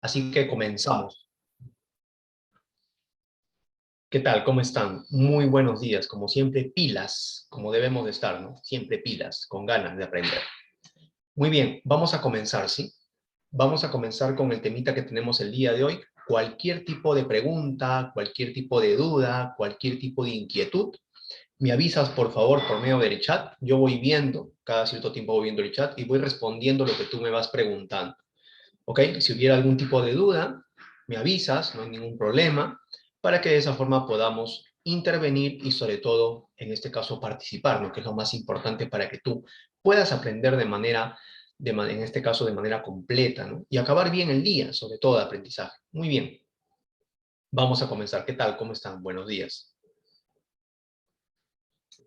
Así que comenzamos. ¿Qué tal? ¿Cómo están? Muy buenos días. Como siempre, pilas, como debemos de estar, ¿no? Siempre pilas, con ganas de aprender. Muy bien, vamos a comenzar, ¿sí? Vamos a comenzar con el temita que tenemos el día de hoy. Cualquier tipo de pregunta, cualquier tipo de duda, cualquier tipo de inquietud, me avisas, por favor, por medio del chat. Yo voy viendo, cada cierto tiempo voy viendo el chat y voy respondiendo lo que tú me vas preguntando. ¿Ok? Si hubiera algún tipo de duda, me avisas, no hay ningún problema, para que de esa forma podamos intervenir y sobre todo, en este caso, participar, ¿no? Que es lo más importante para que tú puedas aprender en este caso, de manera completa, ¿no? Y acabar bien el día, sobre todo de aprendizaje. Muy bien, vamos a comenzar. ¿Qué tal? ¿Cómo están? Buenos días.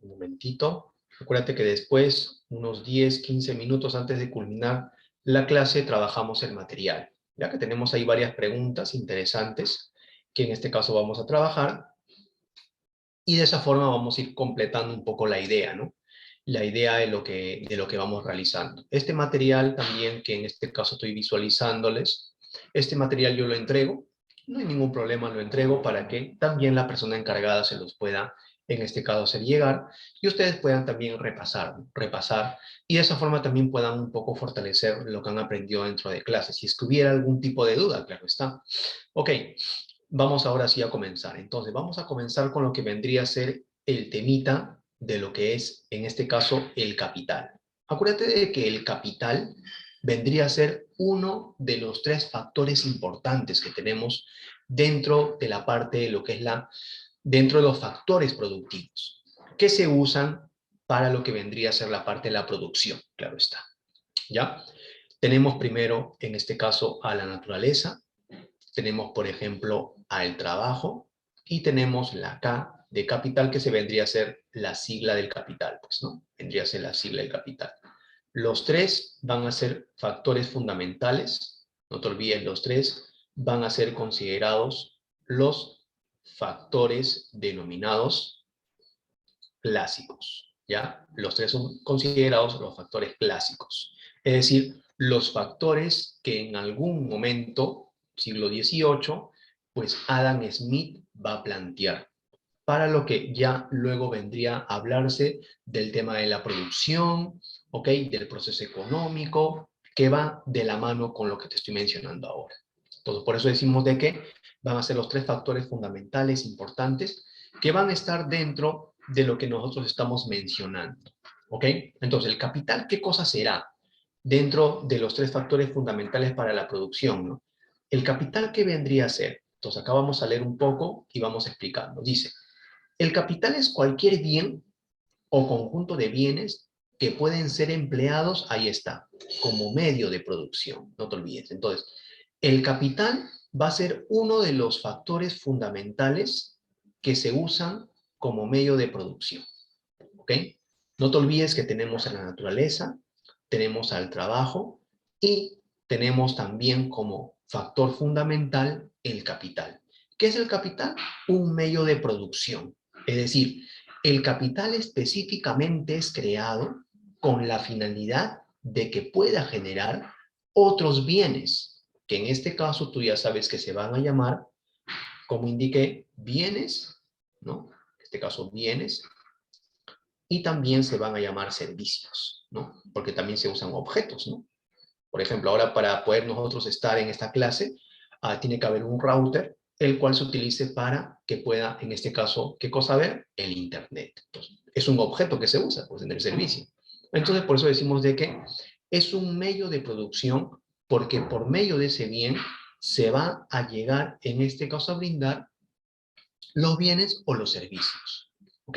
Un momentito. Acuérdate que después, unos 10, 15 minutos antes de culminar la clase, trabajamos el material. Ya que tenemos ahí varias preguntas interesantes que en este caso vamos a trabajar y de esa forma vamos a ir completando un poco la idea, ¿no? La idea de lo que vamos realizando. Este material también, que en este caso estoy visualizándoles, este material yo lo entrego, no hay ningún problema, lo entrego para que también la persona encargada se los pueda, en este caso, hacer llegar y ustedes puedan también repasar y de esa forma también puedan un poco fortalecer lo que han aprendido dentro de clases. Si es que hubiera algún tipo de duda, claro está. Ok, vamos ahora sí a comenzar. Entonces, vamos a comenzar con lo que vendría a ser el temita de lo que es, en este caso, el capital. Acuérdate de que el capital vendría a ser uno de los tres factores importantes que tenemos dentro de la parte de lo que es dentro de los factores productivos, que se usan para lo que vendría a ser la parte de la producción, claro está. ¿Ya? Tenemos primero, en este caso, a la naturaleza, tenemos, por ejemplo, al trabajo y tenemos la K de capital, que se vendría a ser la sigla del capital, pues, ¿no? Vendría a ser la sigla del capital. Los tres van a ser factores fundamentales, no te olvides, los tres van a ser considerados los factores denominados clásicos, ¿ya? Los tres son considerados los factores clásicos, es decir, los factores que en algún momento, siglo XVIII, pues Adam Smith va a plantear, para lo que ya luego vendría a hablarse del tema de la producción, ¿ok? Del proceso económico, que va de la mano con lo que te estoy mencionando ahora. Entonces, por eso decimos de que van a ser los tres factores fundamentales importantes que van a estar dentro de lo que nosotros estamos mencionando, ¿ok? Entonces, el capital, ¿qué cosa será dentro de los tres factores fundamentales para la producción, ¿no? El capital, ¿qué vendría a ser? Entonces, acá vamos a leer un poco y vamos explicando. Dice, el capital es cualquier bien o conjunto de bienes que pueden ser empleados, ahí está, como medio de producción, no te olvides. Entonces, el capital va a ser uno de los factores fundamentales que se usan como medio de producción, ¿ok? No te olvides que tenemos a la naturaleza, tenemos al trabajo y tenemos también como factor fundamental el capital. ¿Qué es el capital? Un medio de producción. Es decir, el capital específicamente es creado con la finalidad de que pueda generar otros bienes, que en este caso tú ya sabes que se van a llamar, como indiqué, bienes, ¿no? En este caso, bienes, y también se van a llamar servicios, ¿no? Porque también se usan objetos, ¿no? Por ejemplo, ahora para poder nosotros estar en esta clase, tiene que haber un router, el cual se utilice para que pueda, en este caso, ¿qué cosa ver? El Internet. Entonces, es un objeto que se usa pues, en el servicio. Entonces, por eso decimos de que es un medio de producción, porque por medio de ese bien se va a llegar, en este caso, a brindar los bienes o los servicios. ¿Ok?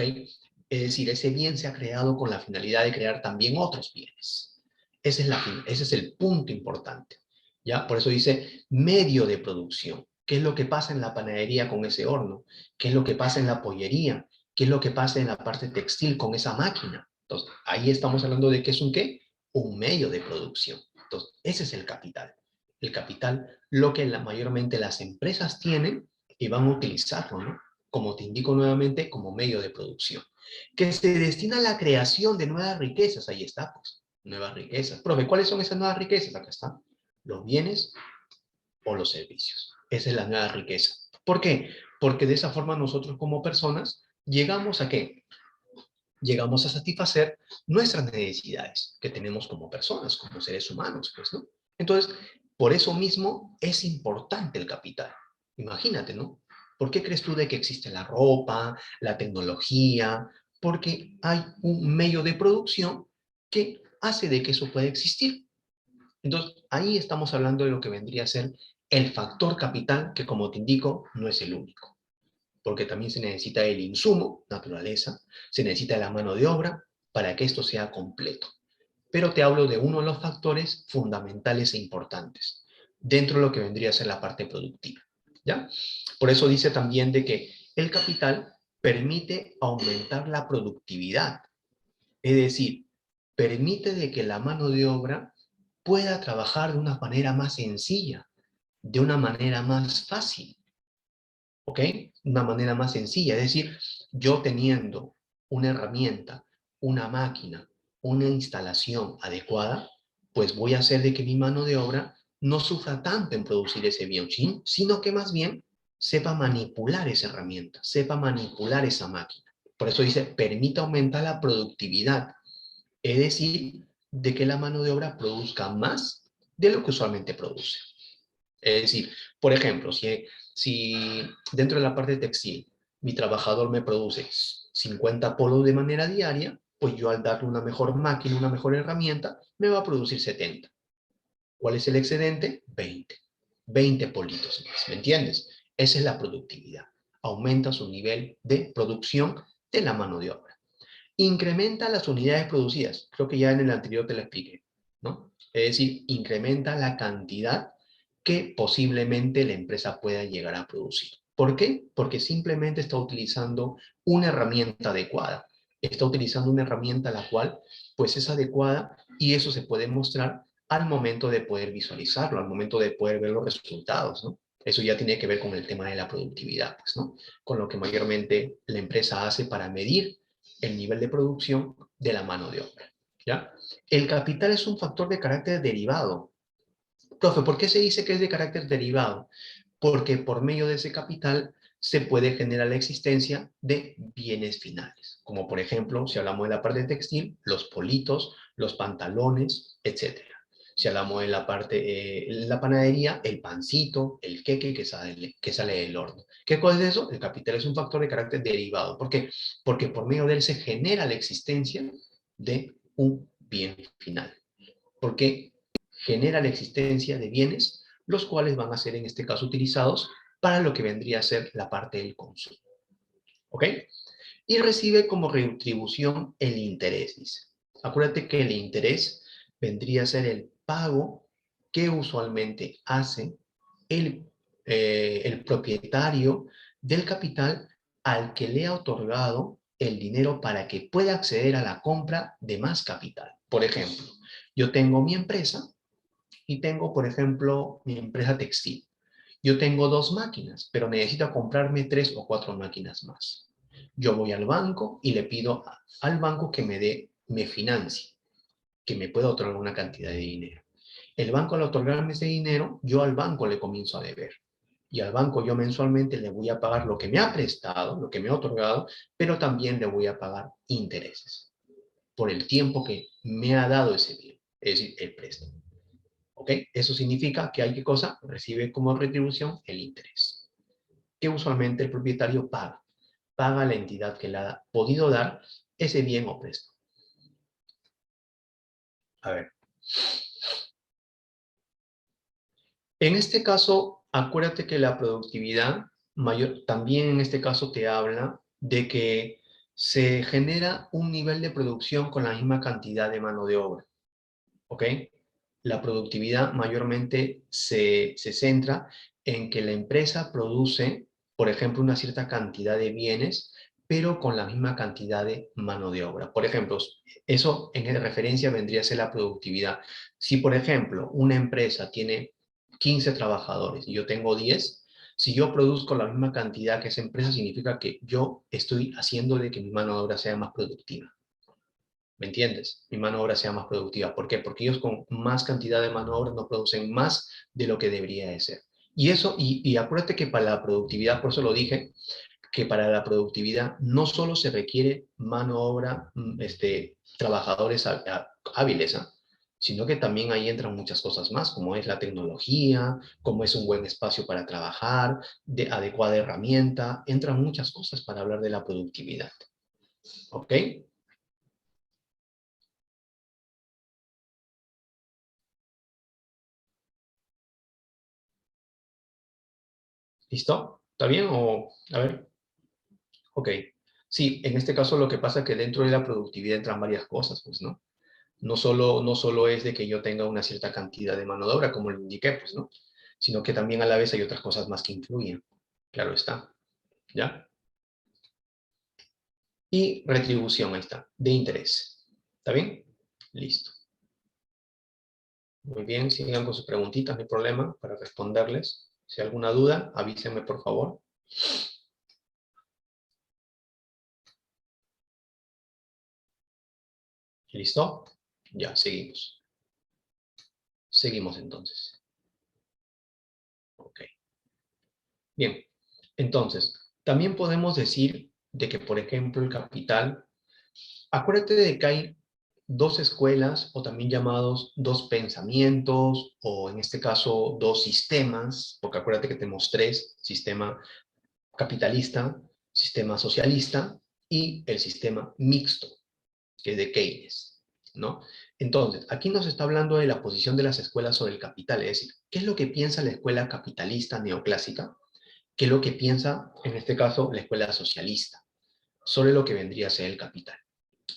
Es decir, ese bien se ha creado con la finalidad de crear también otros bienes. Ese es el punto importante. ¿Ya? Por eso dice medio de producción. ¿Qué es lo que pasa en la panadería con ese horno? ¿Qué es lo que pasa en la pollería? ¿Qué es lo que pasa en la parte textil con esa máquina? Entonces, ahí estamos hablando de qué es un qué? Un medio de producción. Entonces, ese es el capital. El capital, lo que mayormente las empresas tienen y van a utilizarlo, ¿no? Como te indico nuevamente, como medio de producción. Que se destina a la creación de nuevas riquezas, ahí está, pues, nuevas riquezas. Profe, ¿cuáles son esas nuevas riquezas? Acá están. Los bienes o los servicios. Esa es la nueva riqueza. ¿Por qué? Porque de esa forma nosotros como personas llegamos a ¿qué? Llegamos a satisfacer nuestras necesidades que tenemos como personas, como seres humanos, pues, ¿no? Entonces, por eso mismo es importante el capital. Imagínate, ¿no? ¿Por qué crees tú de que existe la ropa, la tecnología? Porque hay un medio de producción que hace de que eso pueda existir. Entonces, ahí estamos hablando de lo que vendría a ser el factor capital, que como te indico, no es el único, porque también se necesita el insumo, naturaleza, se necesita la mano de obra para que esto sea completo. Pero te hablo de uno de los factores fundamentales e importantes dentro de lo que vendría a ser la parte productiva, ¿ya? Por eso dice también de que el capital permite aumentar la productividad, es decir, permite de que la mano de obra pueda trabajar de una manera más sencilla, de una manera más fácil, ¿ok? Una manera más sencilla, es decir, yo teniendo una herramienta, una máquina, una instalación adecuada, pues voy a hacer de que mi mano de obra no sufra tanto en producir ese bien, sino que más bien sepa manipular esa herramienta, sepa manipular esa máquina. Por eso dice, permite aumentar la productividad, es decir, de que la mano de obra produzca más de lo que usualmente produce. Es decir, por ejemplo, si dentro de la parte textil mi trabajador me produce 50 polos de manera diaria, pues yo al darle una mejor máquina, una mejor herramienta, me va a producir 70. ¿Cuál es el excedente? 20. 20 politos más, ¿me entiendes? Esa es la productividad. Aumenta su nivel de producción de la mano de obra. Incrementa las unidades producidas. Creo que ya en el anterior te lo expliqué, ¿no? Es decir, incrementa la cantidad que posiblemente la empresa pueda llegar a producir. ¿Por qué? Porque simplemente está utilizando una herramienta adecuada. Está utilizando una herramienta la cual pues es adecuada y eso se puede mostrar al momento de poder visualizarlo, al momento de poder ver los resultados, ¿no? Eso ya tiene que ver con el tema de la productividad, pues, ¿no? Con lo que mayormente la empresa hace para medir el nivel de producción de la mano de obra, ¿ya? El capital es un factor de carácter derivado. Profe, ¿por qué se dice que es de carácter derivado? Porque por medio de ese capital se puede generar la existencia de bienes finales, como por ejemplo, si hablamos de la parte textil, los politos, los pantalones, etcétera. Si hablamos de la parte, la panadería, el pancito, el queque que sale del horno. ¿Qué cosa es eso? El capital es un factor de carácter derivado. ¿Por qué? Porque por medio de él se genera la existencia de un bien final. Porque genera la existencia de bienes, los cuales van a ser en este caso utilizados para lo que vendría a ser la parte del consumo. ¿Ok? Y recibe como retribución el interés, dice. Acuérdate que el interés vendría a ser el pago que usualmente hace el propietario del capital al que le ha otorgado el dinero para que pueda acceder a la compra de más capital. Por ejemplo, yo tengo mi empresa y tengo, por ejemplo, mi empresa textil. Yo tengo 2 máquinas, pero necesito comprarme 3 o 4 máquinas más. Yo voy al banco y le pido al banco que me financie, que me pueda otorgar una cantidad de dinero. El banco al otorgarme ese dinero, yo al banco le comienzo a deber. Y al banco yo mensualmente le voy a pagar lo que me ha prestado, lo que me ha otorgado, pero también le voy a pagar intereses por el tiempo que me ha dado ese bien, es decir, el préstamo. ¿Ok? Eso significa que hay qué cosa, recibe como retribución el interés, que usualmente el propietario paga. Paga a la entidad que le ha podido dar ese bien o préstamo. A ver. En este caso, acuérdate que la productividad mayor, también en este caso te habla de que se genera un nivel de producción con la misma cantidad de mano de obra. ¿Ok? La productividad mayormente se centra en que la empresa produce, por ejemplo, una cierta cantidad de bienes, pero con la misma cantidad de mano de obra. Por ejemplo, eso en referencia vendría a ser la productividad. Si, por ejemplo, una empresa tiene 15 trabajadores y yo tengo 10, si yo produzco la misma cantidad que esa empresa, significa que yo estoy haciendo de que mi mano de obra sea más productiva. ¿Me entiendes? Mi mano de obra sea más productiva. ¿Por qué? Porque ellos con más cantidad de mano de obra no producen más de lo que debería de ser. Y acuérdate que para la productividad, por eso lo dije, que para la productividad no solo se requiere mano de obra, trabajadores hábiles, ¿ah? Sino que también ahí entran muchas cosas más, como es la tecnología, como es un buen espacio para trabajar, de adecuada herramienta, entran muchas cosas para hablar de la productividad. ¿Ok? ¿Listo? ¿Está bien? O, a ver, ok. Sí, en este caso lo que pasa es que dentro de la productividad entran varias cosas, pues, ¿no? No solo es de que yo tenga una cierta cantidad de mano de obra, como lo indiqué, pues, ¿no? Sino que también a la vez hay otras cosas más que influyen. Claro está, ¿ya? Y retribución, ahí está, de interés. ¿Está bien? Listo. Muy bien, sigan con sus preguntitas, no hay problema para responderles. Si hay alguna duda, avísenme por favor. ¿Listo? Ya, seguimos. Seguimos entonces. Ok. Bien, entonces, también podemos decir de que, por ejemplo, el capital, acuérdate de que hay dos escuelas o también llamados dos pensamientos o en este caso dos sistemas, porque acuérdate que tenemos tres, sistema capitalista, sistema socialista y el sistema mixto, que es de Keynes, ¿no? Entonces, aquí nos está hablando de la posición de las escuelas sobre el capital, es decir, ¿qué es lo que piensa la escuela capitalista neoclásica? ¿Qué es lo que piensa, en este caso, la escuela socialista sobre lo que vendría a ser el capital?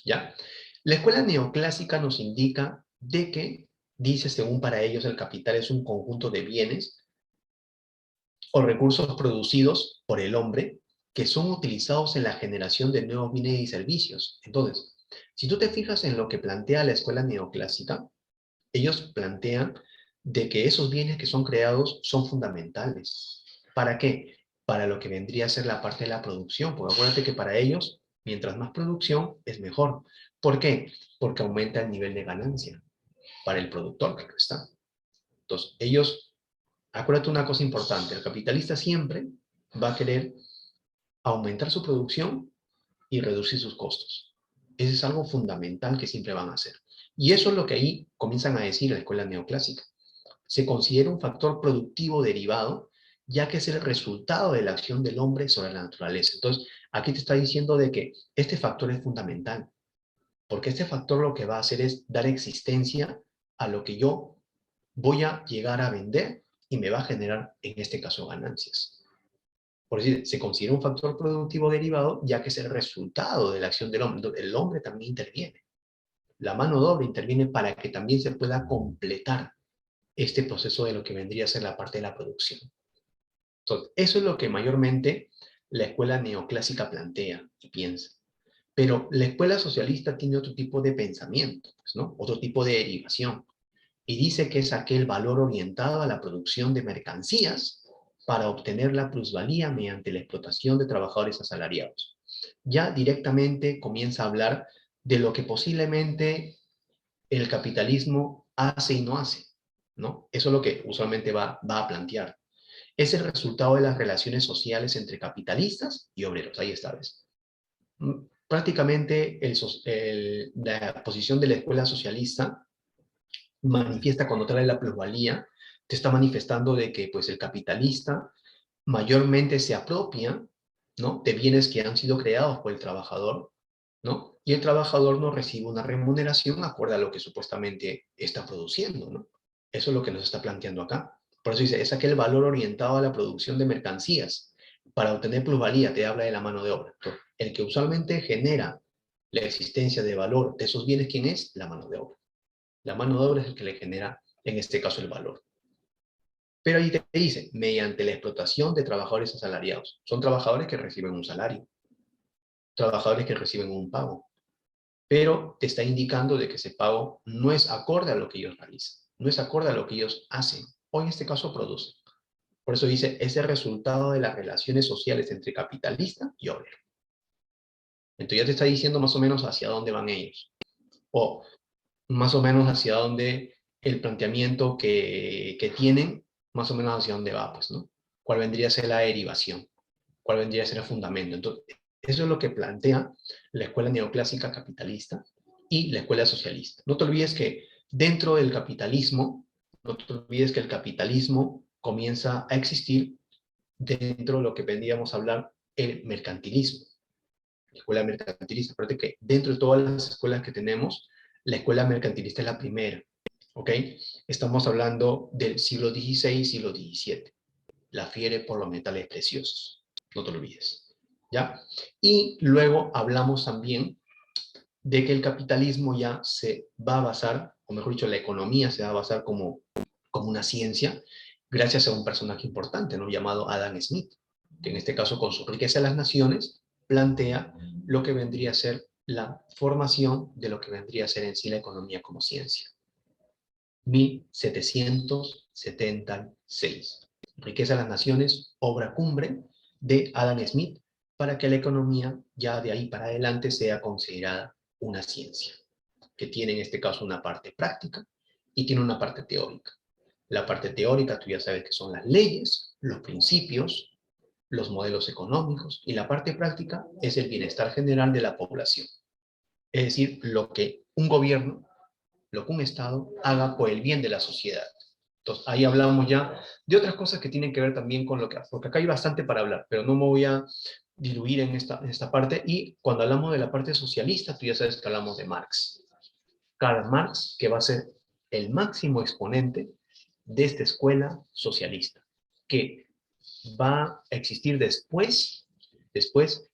¿Ya? La escuela neoclásica nos indica de que, dice, según para ellos, el capital es un conjunto de bienes o recursos producidos por el hombre que son utilizados en la generación de nuevos bienes y servicios. Entonces, si tú te fijas en lo que plantea la escuela neoclásica, ellos plantean de que esos bienes que son creados son fundamentales. ¿Para qué? Para lo que vendría a ser la parte de la producción, porque acuérdate que para ellos, mientras más producción, es mejor. ¿Por qué? Porque aumenta el nivel de ganancia para el productor, claro está. Entonces, ellos, acuérdate una cosa importante, el capitalista siempre va a querer aumentar su producción y reducir sus costos. Eso es algo fundamental que siempre van a hacer. Y eso es lo que ahí comienzan a decir la escuela neoclásica. Se considera un factor productivo derivado, ya que es el resultado de la acción del hombre sobre la naturaleza. Entonces, aquí te está diciendo de que este factor es fundamental, porque este factor lo que va a hacer es dar existencia a lo que yo voy a llegar a vender y me va a generar, en este caso, ganancias. Por decir, se considera un factor productivo derivado, ya que es el resultado de la acción del hombre. Entonces, el hombre también interviene. La mano de obra interviene para que también se pueda completar este proceso de lo que vendría a ser la parte de la producción. Entonces, eso es lo que mayormente la escuela neoclásica plantea y piensa. Pero la escuela socialista tiene otro tipo de pensamiento, pues, ¿no? Otro tipo de derivación. Y dice que es aquel valor orientado a la producción de mercancías para obtener la plusvalía mediante la explotación de trabajadores asalariados. Ya directamente comienza a hablar de lo que posiblemente el capitalismo hace y no hace, ¿no? Eso es lo que usualmente va a plantear. Es el resultado de las relaciones sociales entre capitalistas y obreros. Ahí está, ¿ves? Prácticamente la posición de la escuela socialista manifiesta cuando trae la plusvalía, te está manifestando de que pues el capitalista mayormente se apropia, ¿no? De bienes que han sido creados por el trabajador, ¿no? Y el trabajador no recibe una remuneración acorde a lo que supuestamente está produciendo, ¿no? Eso es lo que nos está planteando acá. Por eso dice, es aquel valor orientado a la producción de mercancías. Para obtener plusvalía, te habla de la mano de obra. Entonces, el que usualmente genera la existencia de valor de esos bienes, ¿quién es? La mano de obra. La mano de obra es el que le genera, en este caso, el valor. Pero ahí te dice, mediante la explotación de trabajadores asalariados. Son trabajadores que reciben un salario, trabajadores que reciben un pago, pero te está indicando de que ese pago no es acorde a lo que ellos realizan, no es acorde a lo que ellos hacen, o en este caso producen. Por eso dice, es el resultado de las relaciones sociales entre capitalista y obrero. Entonces ya te está diciendo más o menos hacia dónde van ellos, o más o menos hacia dónde el planteamiento que tienen más o menos hacia dónde va, pues, ¿no? ¿Cuál vendría a ser la derivación? ¿Cuál vendría a ser el fundamento? Entonces, eso es lo que plantea la escuela neoclásica capitalista y la escuela socialista. No te olvides que dentro del capitalismo, no te olvides que el capitalismo comienza a existir dentro de lo que vendríamos a hablar el mercantilismo. La escuela mercantilista, aparte que dentro de todas las escuelas que tenemos, la escuela mercantilista es la primera, ¿ok? Estamos hablando del siglo XVI, siglo XVII. La fiebre por los metales preciosos, no te olvides, ¿ya? Y luego hablamos también de que el capitalismo ya se va a basar, o mejor dicho, la economía se va a basar como una ciencia, gracias a un personaje importante, ¿no? Llamado Adam Smith, que en este caso con su riqueza de las naciones plantea lo que vendría a ser la formación de lo que vendría a ser en sí la economía como ciencia. 1776. Riqueza de las Naciones, obra cumbre de Adam Smith, para que la economía ya de ahí para adelante sea considerada una ciencia, que tiene en este caso una parte práctica y tiene una parte teórica. La parte teórica, tú ya sabes que son las leyes, los principios, los modelos económicos, y la parte práctica es el bienestar general de la población. Es decir, lo que un gobierno, lo que un Estado haga por el bien de la sociedad. Entonces, ahí hablamos ya de otras cosas que tienen que ver también con lo que, porque acá hay bastante para hablar, pero no me voy a diluir en esta parte. Y cuando hablamos de la parte socialista, tú ya sabes que hablamos de Marx. Karl Marx, que va a ser el máximo exponente de esta escuela socialista, que va a existir después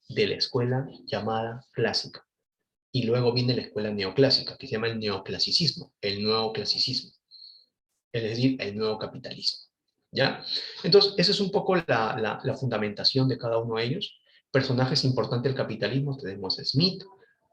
de la escuela llamada clásica. Y luego viene la escuela neoclásica, que se llama el neoclasicismo, el nuevo clasicismo, es decir, el nuevo capitalismo. ¿Ya? Entonces, esa es un poco la fundamentación de cada uno de ellos. Personajes importantes del capitalismo, tenemos a Smith,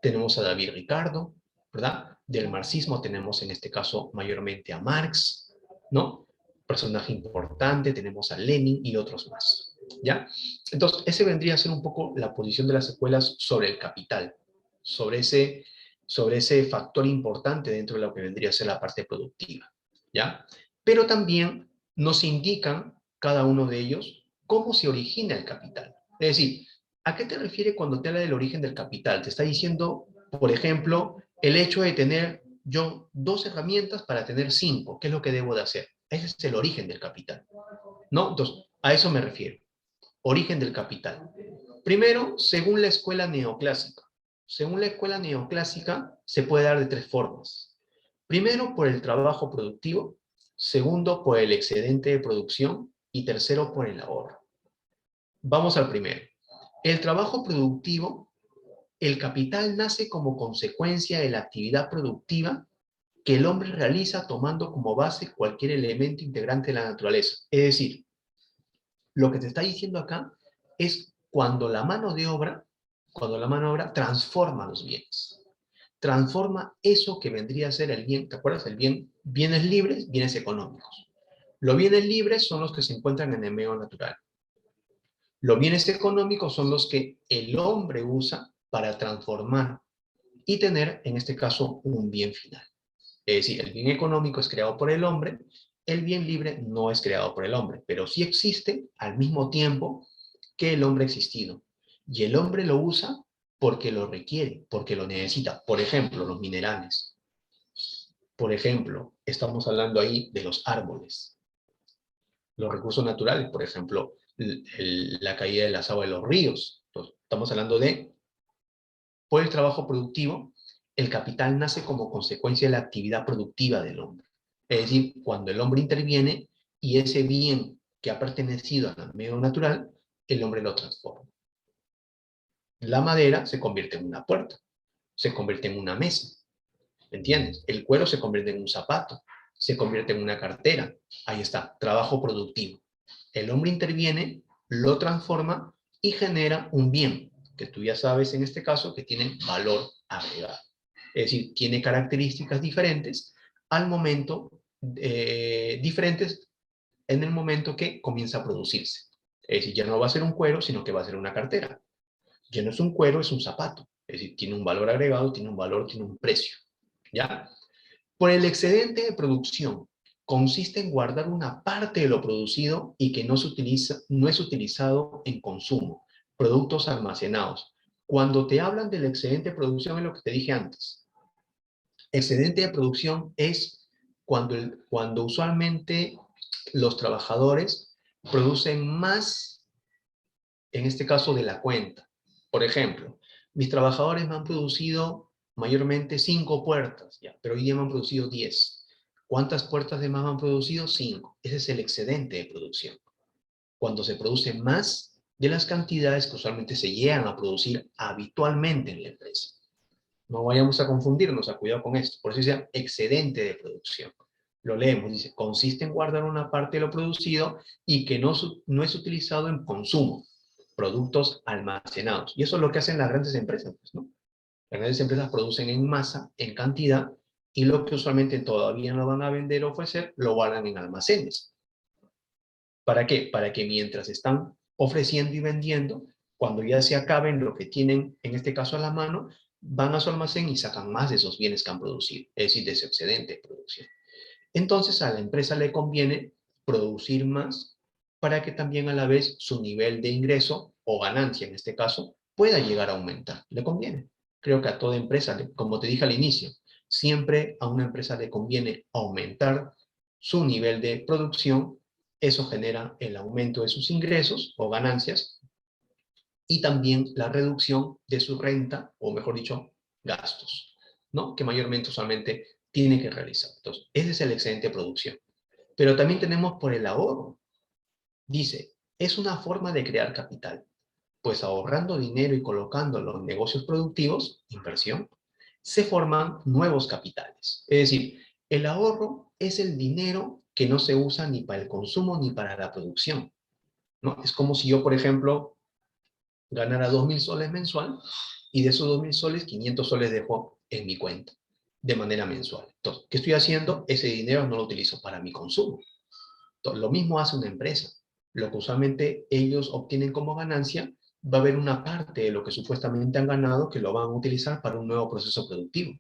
tenemos a David Ricardo, ¿verdad? Del marxismo tenemos en este caso mayormente a Marx, ¿no? Personaje importante, tenemos a Lenin y otros más, ¿ya? Entonces, ese vendría a ser un poco la posición de las escuelas sobre el capital, sobre ese factor importante dentro de lo que vendría a ser la parte productiva, ¿ya? Pero también nos indican cada uno de ellos cómo se origina el capital. Es decir, ¿a qué te refiere cuando te habla del origen del capital? Te está diciendo, por ejemplo, el hecho de tener yo 2 herramientas para tener 5. ¿Qué es lo que debo de hacer? Ese es el origen del capital, ¿no? Entonces, a eso me refiero. Origen del capital. Primero, según la escuela neoclásica. Según la escuela neoclásica, se puede dar de 3 formas. Primero, por el trabajo productivo. Segundo, por el excedente de producción. Y tercero, por el ahorro. Vamos al primero. El trabajo productivo, el capital nace como consecuencia de la actividad productiva que el hombre realiza tomando como base cualquier elemento integrante de la naturaleza. Es decir, lo que te está diciendo acá es cuando la mano de obra transforma los bienes. Transforma eso que vendría a ser el bien, ¿te acuerdas? El bien, bienes libres, bienes económicos. Los bienes libres son los que se encuentran en el medio natural. Los bienes económicos son los que el hombre usa para transformar y tener, en este caso, un bien final. Es decir, el bien económico es creado por el hombre, el bien libre no es creado por el hombre, pero sí existe al mismo tiempo que el hombre ha existido. Y el hombre lo usa porque lo requiere, porque lo necesita. Por ejemplo, los minerales. Por ejemplo, estamos hablando ahí de los árboles. Los recursos naturales, por ejemplo, la caída de las aguas de los ríos. Entonces, estamos hablando de, por el trabajo productivo, el capital nace como consecuencia de la actividad productiva del hombre. Es decir, cuando el hombre interviene y ese bien que ha pertenecido al medio natural, el hombre lo transforma. La madera se convierte en una puerta, se convierte en una mesa, ¿entiendes? El cuero se convierte en un zapato, se convierte en una cartera. Ahí está, trabajo productivo. El hombre interviene, lo transforma y genera un bien, que tú ya sabes en este caso que tiene valor agregado. Es decir, tiene características diferentes al momento, diferentes en el momento que comienza a producirse. Es decir, ya no va a ser un cuero, sino que va a ser una cartera. Ya no es un cuero, es un zapato. Es decir, tiene un valor agregado, tiene un valor, tiene un precio. ¿Ya? Por el excedente de producción. consiste en guardar una parte de lo producido y que no es utilizado en consumo, productos almacenados. Cuando te hablan del excedente de producción, es lo que te dije antes. Excedente de producción es cuando usualmente los trabajadores producen más, en este caso, de la cuenta. Por ejemplo, mis trabajadores me han producido mayormente 5 puertas, ya, pero hoy día me han producido 10. ¿Cuántas puertas de más me han producido? 5. Ese es el excedente de producción. Cuando se produce más de las cantidades que usualmente se llegan a producir habitualmente en la empresa. No vayamos a confundirnos, a cuidado con esto. Por eso dice excedente de producción. Lo leemos, dice, consiste en guardar una parte de lo producido y que no es utilizado en consumo, productos almacenados. Y eso es lo que hacen las grandes empresas, pues, ¿no? Las grandes empresas producen en masa, en cantidad, y lo que usualmente todavía no van a vender o ofrecer, lo guardan en almacenes. ¿Para qué? Para que mientras están ofreciendo y vendiendo, cuando ya se acaben lo que tienen, en este caso a la mano, van a su almacén y sacan más de esos bienes que han producido, es decir, de ese excedente de producción. Entonces a la empresa le conviene producir más para que también a la vez su nivel de ingreso o ganancia, en este caso, pueda llegar a aumentar. Le conviene. Creo que a toda empresa, como te dije al inicio, siempre a una empresa le conviene aumentar su nivel de producción. Eso genera el aumento de sus ingresos o ganancias y también la reducción de su renta, o mejor dicho, gastos, ¿no? Que mayormente usualmente tiene que realizar. Entonces, ese es el excedente de producción. Pero también tenemos por el ahorro. Dice, es una forma de crear capital, pues ahorrando dinero y colocándolo en negocios productivos, inversión, se forman nuevos capitales. Es decir, el ahorro es el dinero que no se usa ni para el consumo ni para la producción, ¿no? Es como si yo, por ejemplo, ganara 2.000 soles mensual y de esos 2.000 soles, 500 soles dejo en mi cuenta de manera mensual. Entonces, ¿qué estoy haciendo? Ese dinero no lo utilizo para mi consumo. Entonces, lo mismo hace una empresa. Lo que usualmente ellos obtienen como ganancia, va a haber una parte de lo que supuestamente han ganado que lo van a utilizar para un nuevo proceso productivo.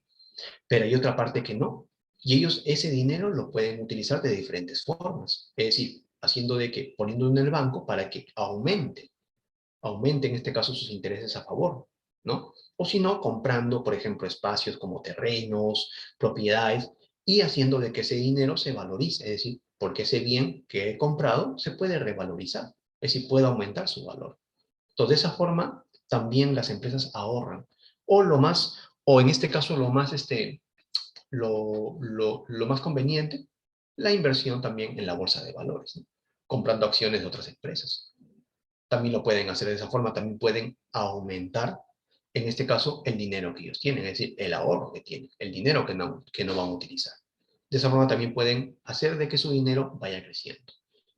Pero hay otra parte que no. Y ellos ese dinero lo pueden utilizar de diferentes formas. Es decir, haciendo de que, poniéndolo en el banco para que aumente en este caso sus intereses a favor, ¿no? O si no, comprando, por ejemplo, espacios como terrenos, propiedades, y haciendo de que ese dinero se valorice, es decir, porque ese bien que he comprado se puede revalorizar, es decir, puede aumentar su valor. Entonces, de esa forma, también las empresas ahorran. O en este caso, lo más conveniente, la inversión también en la bolsa de valores, ¿no? Comprando acciones de otras empresas. También lo pueden hacer de esa forma, también pueden aumentar, en este caso, el dinero que ellos tienen, es decir, el ahorro que tienen, el dinero que no van a utilizar. De esa forma también pueden hacer de que su dinero vaya creciendo.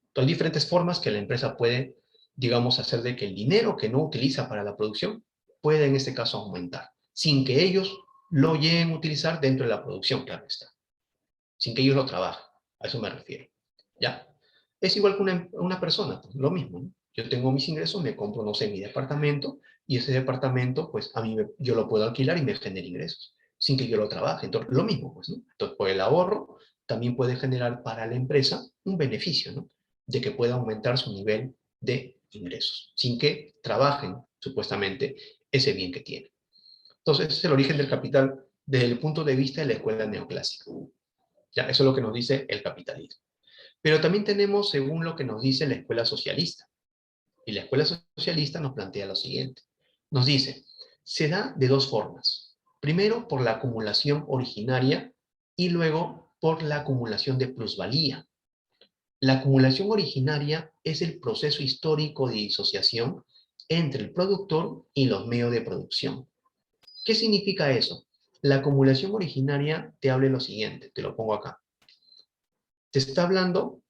Entonces, hay diferentes formas que la empresa puede, digamos, hacer de que el dinero que no utiliza para la producción pueda, en este caso, aumentar, sin que ellos lo lleguen a utilizar dentro de la producción, claro está, sin que ellos lo trabajen, a eso me refiero, ¿ya? Es igual que una persona, pues, lo mismo, ¿no? Yo tengo mis ingresos, me compro, no sé, mi departamento, y ese departamento, pues, yo lo puedo alquilar y me genera ingresos, sin que yo lo trabaje. Entonces, lo mismo, pues, ¿no? Entonces, por el ahorro, también puede generar para la empresa un beneficio, ¿no? De que pueda aumentar su nivel de ingresos, sin que trabajen, supuestamente, ese bien que tiene. Entonces, ese es el origen del capital desde el punto de vista de la escuela neoclásica. Ya, eso es lo que nos dice el capitalismo. Pero también tenemos, según lo que nos dice la escuela socialista. Y la escuela socialista nos plantea lo siguiente. Nos dice, se da de dos formas. Primero, por la acumulación originaria y luego por la acumulación de plusvalía. La acumulación originaria es el proceso histórico de disociación entre el productor y los medios de producción. ¿Qué significa eso? La acumulación originaria te habla de lo siguiente, te lo pongo acá. Te está hablando,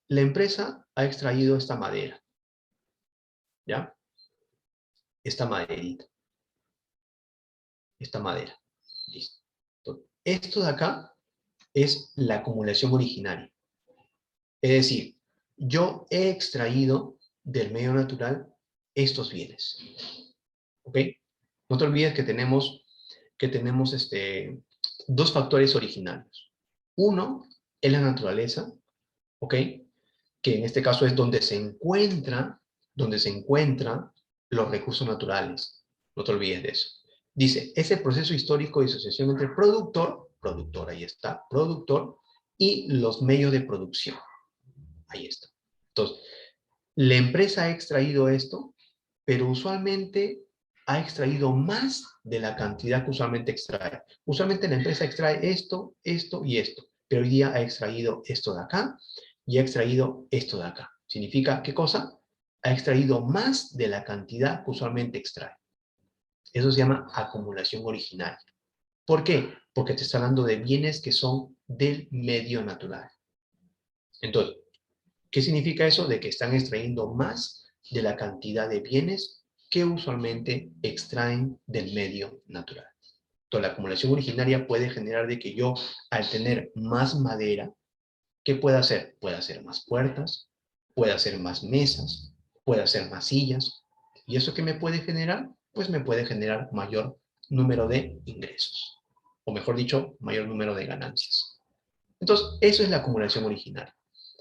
la empresa ha extraído esta madera, ¿ya? Esta maderita, esta madera. Listo. Entonces, esto de acá es la acumulación originaria. Es decir, yo he extraído del medio natural estos bienes. ¿Ok? No te olvides que tenemos dos factores originarios. Uno es la naturaleza, ¿ok? Que en este caso es donde se encuentran los recursos naturales. No te olvides de eso. Dice, es el proceso histórico de asociación entre productor, ahí está, productor, y los medios de producción. Ahí está. Entonces, la empresa ha extraído esto, pero usualmente ha extraído más de la cantidad que usualmente extrae. Usualmente la empresa extrae esto, esto y esto, pero hoy día ha extraído esto de acá y ha extraído esto de acá. ¿Significa qué cosa? Ha extraído más de la cantidad que usualmente extrae. Eso se llama acumulación originaria. ¿Por qué? Porque te está hablando de bienes que son del medio natural. Entonces, ¿qué significa eso? De que están extrayendo más de la cantidad de bienes que usualmente extraen del medio natural. Entonces, la acumulación originaria puede generar de que yo, al tener más madera, ¿qué pueda hacer? Puede hacer más puertas, puede hacer más mesas, puede hacer más sillas. ¿Y eso qué me puede generar? Pues me puede generar mayor número de ingresos. O mejor dicho, mayor número de ganancias. Entonces, eso es la acumulación originaria.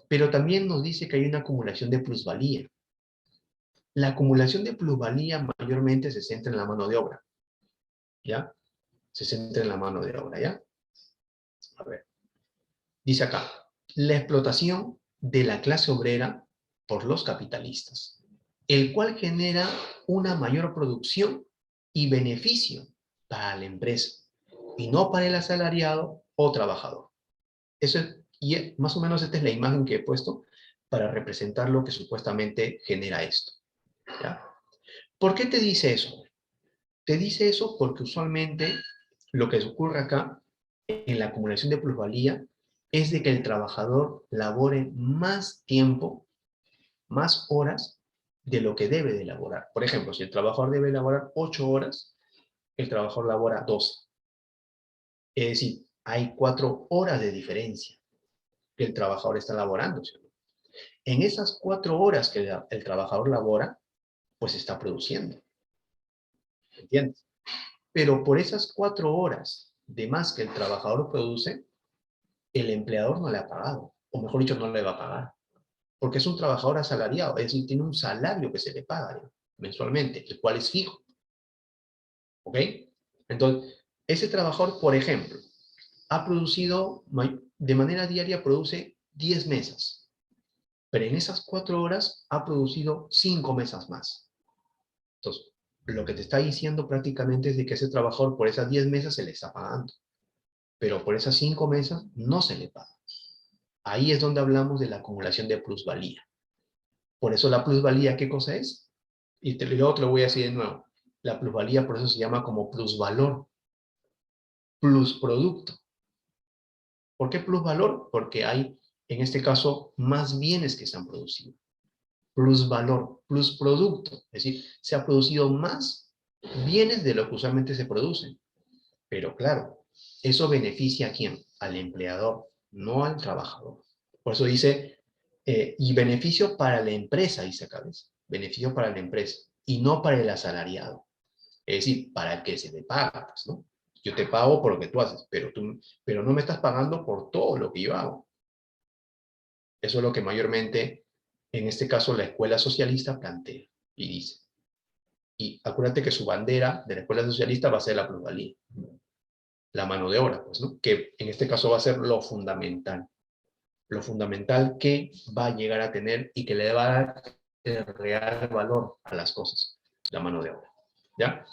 Pero también nos dice que hay una acumulación de plusvalía. La acumulación de plusvalía mayormente se centra en la mano de obra, ¿ya? Se centra en la mano de obra, ¿ya? A ver, dice acá, la explotación de la clase obrera por los capitalistas, el cual genera una mayor producción y beneficio para la empresa, y no para el asalariado o trabajador. Eso es, y más o menos esta es la imagen que he puesto para representar lo que supuestamente genera esto, ¿ya? ¿Por qué te dice eso? Te dice eso porque usualmente lo que ocurre acá en la acumulación de plusvalía es de que el trabajador labore más tiempo, más horas de lo que debe de elaborar. Por ejemplo, si el trabajador debe elaborar 8 horas, el trabajador labora 12. Es decir, hay 4 horas de diferencia que el trabajador está laborando, ¿sí? En esas 4 horas que el trabajador labora, pues está produciendo, ¿entiendes? Pero por esas 4 horas de más que el trabajador produce, el empleador no le ha pagado, o mejor dicho, no le va a pagar, porque es un trabajador asalariado, es decir, tiene un salario que se le paga, ¿no?, mensualmente, el cual es fijo, ¿ok? Entonces, ese trabajador, por ejemplo, ha producido, de manera diaria produce 10 mesas, pero en esas 4 horas ha producido 5 mesas más. Entonces, lo que te está diciendo prácticamente es de que ese trabajador por esas 10 mesas se le está pagando, pero por esas 5 mesas no se le paga. Ahí es donde hablamos de la acumulación de plusvalía. Por eso la plusvalía, ¿qué cosa es? Y luego te lo voy a decir de nuevo. La plusvalía por eso se llama como plusvalor, plusproducto. ¿Por qué plusvalor? Porque hay, en este caso, más bienes que se han producido. Plusvalor, plusproducto. Es decir, se ha producido más bienes de lo que usualmente se producen. Pero claro, eso beneficia a quién? Al empleador, no al trabajador. Por eso dice, y beneficio para la empresa, dice acá, ¿ves? Beneficio para la empresa, y no para el asalariado. Es decir, para el que se le paga, pues, ¿no? Yo te pago por lo que tú haces, pero no me estás pagando por todo lo que yo hago. Eso es lo que mayormente, en este caso, la escuela socialista plantea y dice. Y acuérdate que su bandera de la escuela socialista va a ser la plusvalía, la mano de obra, pues, ¿no? Que en este caso va a ser lo fundamental que va a llegar a tener y que le va a dar el real valor a las cosas, la mano de obra, ¿ya?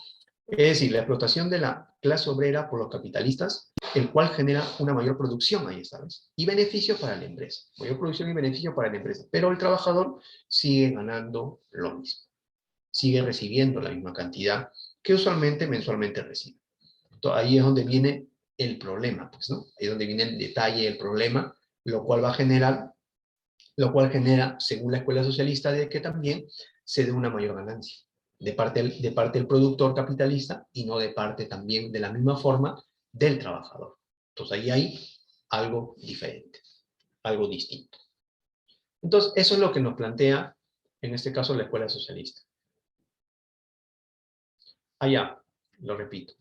Es decir, la explotación de la clase obrera por los capitalistas, el cual genera una mayor producción, ahí está, ¿ves? Y beneficio para la empresa, mayor producción y beneficio para la empresa, pero el trabajador sigue ganando lo mismo, sigue recibiendo la misma cantidad que usualmente mensualmente recibe. Entonces, ahí es donde viene el problema, pues, ¿no? Ahí es donde viene el detalle, el problema, lo cual va a generar, lo cual genera, según la escuela socialista, de que también se dé una mayor ganancia de parte del productor capitalista y no de parte también de la misma forma del trabajador. Entonces ahí hay algo diferente, algo distinto. Entonces eso es lo que nos plantea, en este caso, la escuela socialista. Allá, lo repito.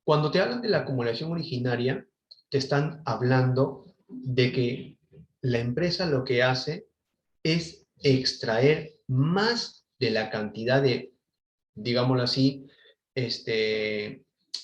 Cuando te hablan de la acumulación originaria, te están hablando de que la empresa lo que hace es extraer más de la cantidad de, digámoslo así,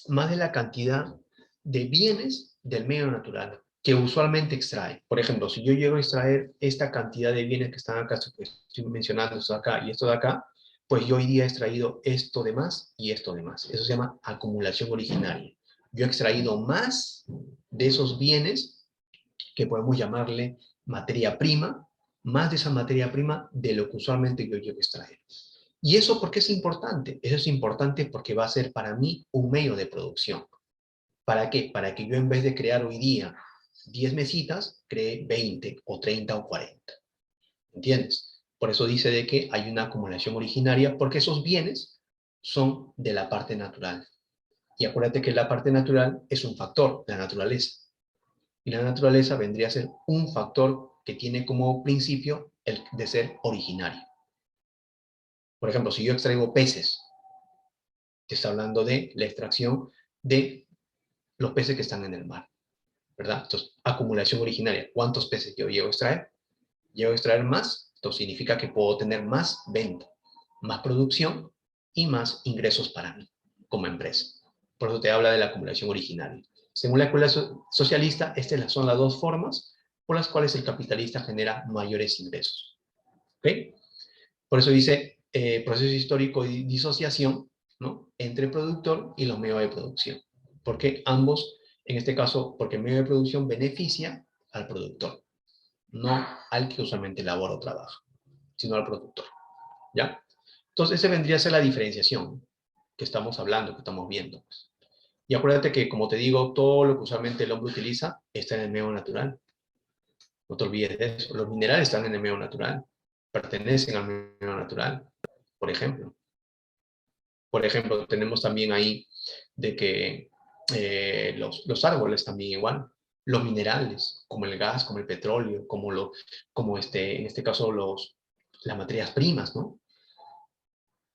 más de la cantidad de bienes del medio natural que usualmente extrae. Por ejemplo, si yo llego a extraer esta cantidad de bienes que están acá, estoy mencionando esto de acá y esto de acá, pues yo hoy día he extraído esto de más y esto de más. Eso se llama acumulación originaria. Yo he extraído más de esos bienes, que podemos llamarle materia prima, más de esa materia prima de lo que usualmente yo llego a extraer. ¿Y eso por qué es importante? Eso es importante porque va a ser para mí un medio de producción. ¿Para qué? Para que yo en vez de crear hoy día 10 mesitas, cree 20 o 30 o 40. ¿Entiendes? Por eso dice de que hay una acumulación originaria, porque esos bienes son de la parte natural. Y acuérdate que la parte natural es un factor, la naturaleza. Y la naturaleza vendría a ser un factor que tiene como principio el de ser originario. Por ejemplo, si yo extraigo peces, te está hablando de la extracción de los peces que están en el mar, ¿verdad? Entonces, acumulación originaria. ¿Cuántos peces yo llego a extraer? Llego a extraer más, esto significa que puedo tener más venta, más producción y más ingresos para mí como empresa. Por eso te habla de la acumulación originaria. Según la escuela socialista, estas son las dos formas por las cuales el capitalista genera mayores ingresos. ¿Ok? Por eso dice proceso histórico de disociación, ¿no?, entre el productor y los medios de producción. Porque ambos, en este caso, porque el medio de producción beneficia al productor, no al que usualmente labora o trabaja, sino al productor. ¿Ya? Entonces, esa vendría a ser la diferenciación que estamos hablando, que estamos viendo. Y acuérdate que, como te digo, todo lo que usualmente el hombre utiliza está en el medio natural. No te olvides de eso. Los minerales están en el medio natural, pertenecen al medio natural, por ejemplo. Por ejemplo, tenemos también ahí de que los árboles también igual, los minerales, como el gas, como el petróleo, como en este caso las materias primas, ¿no?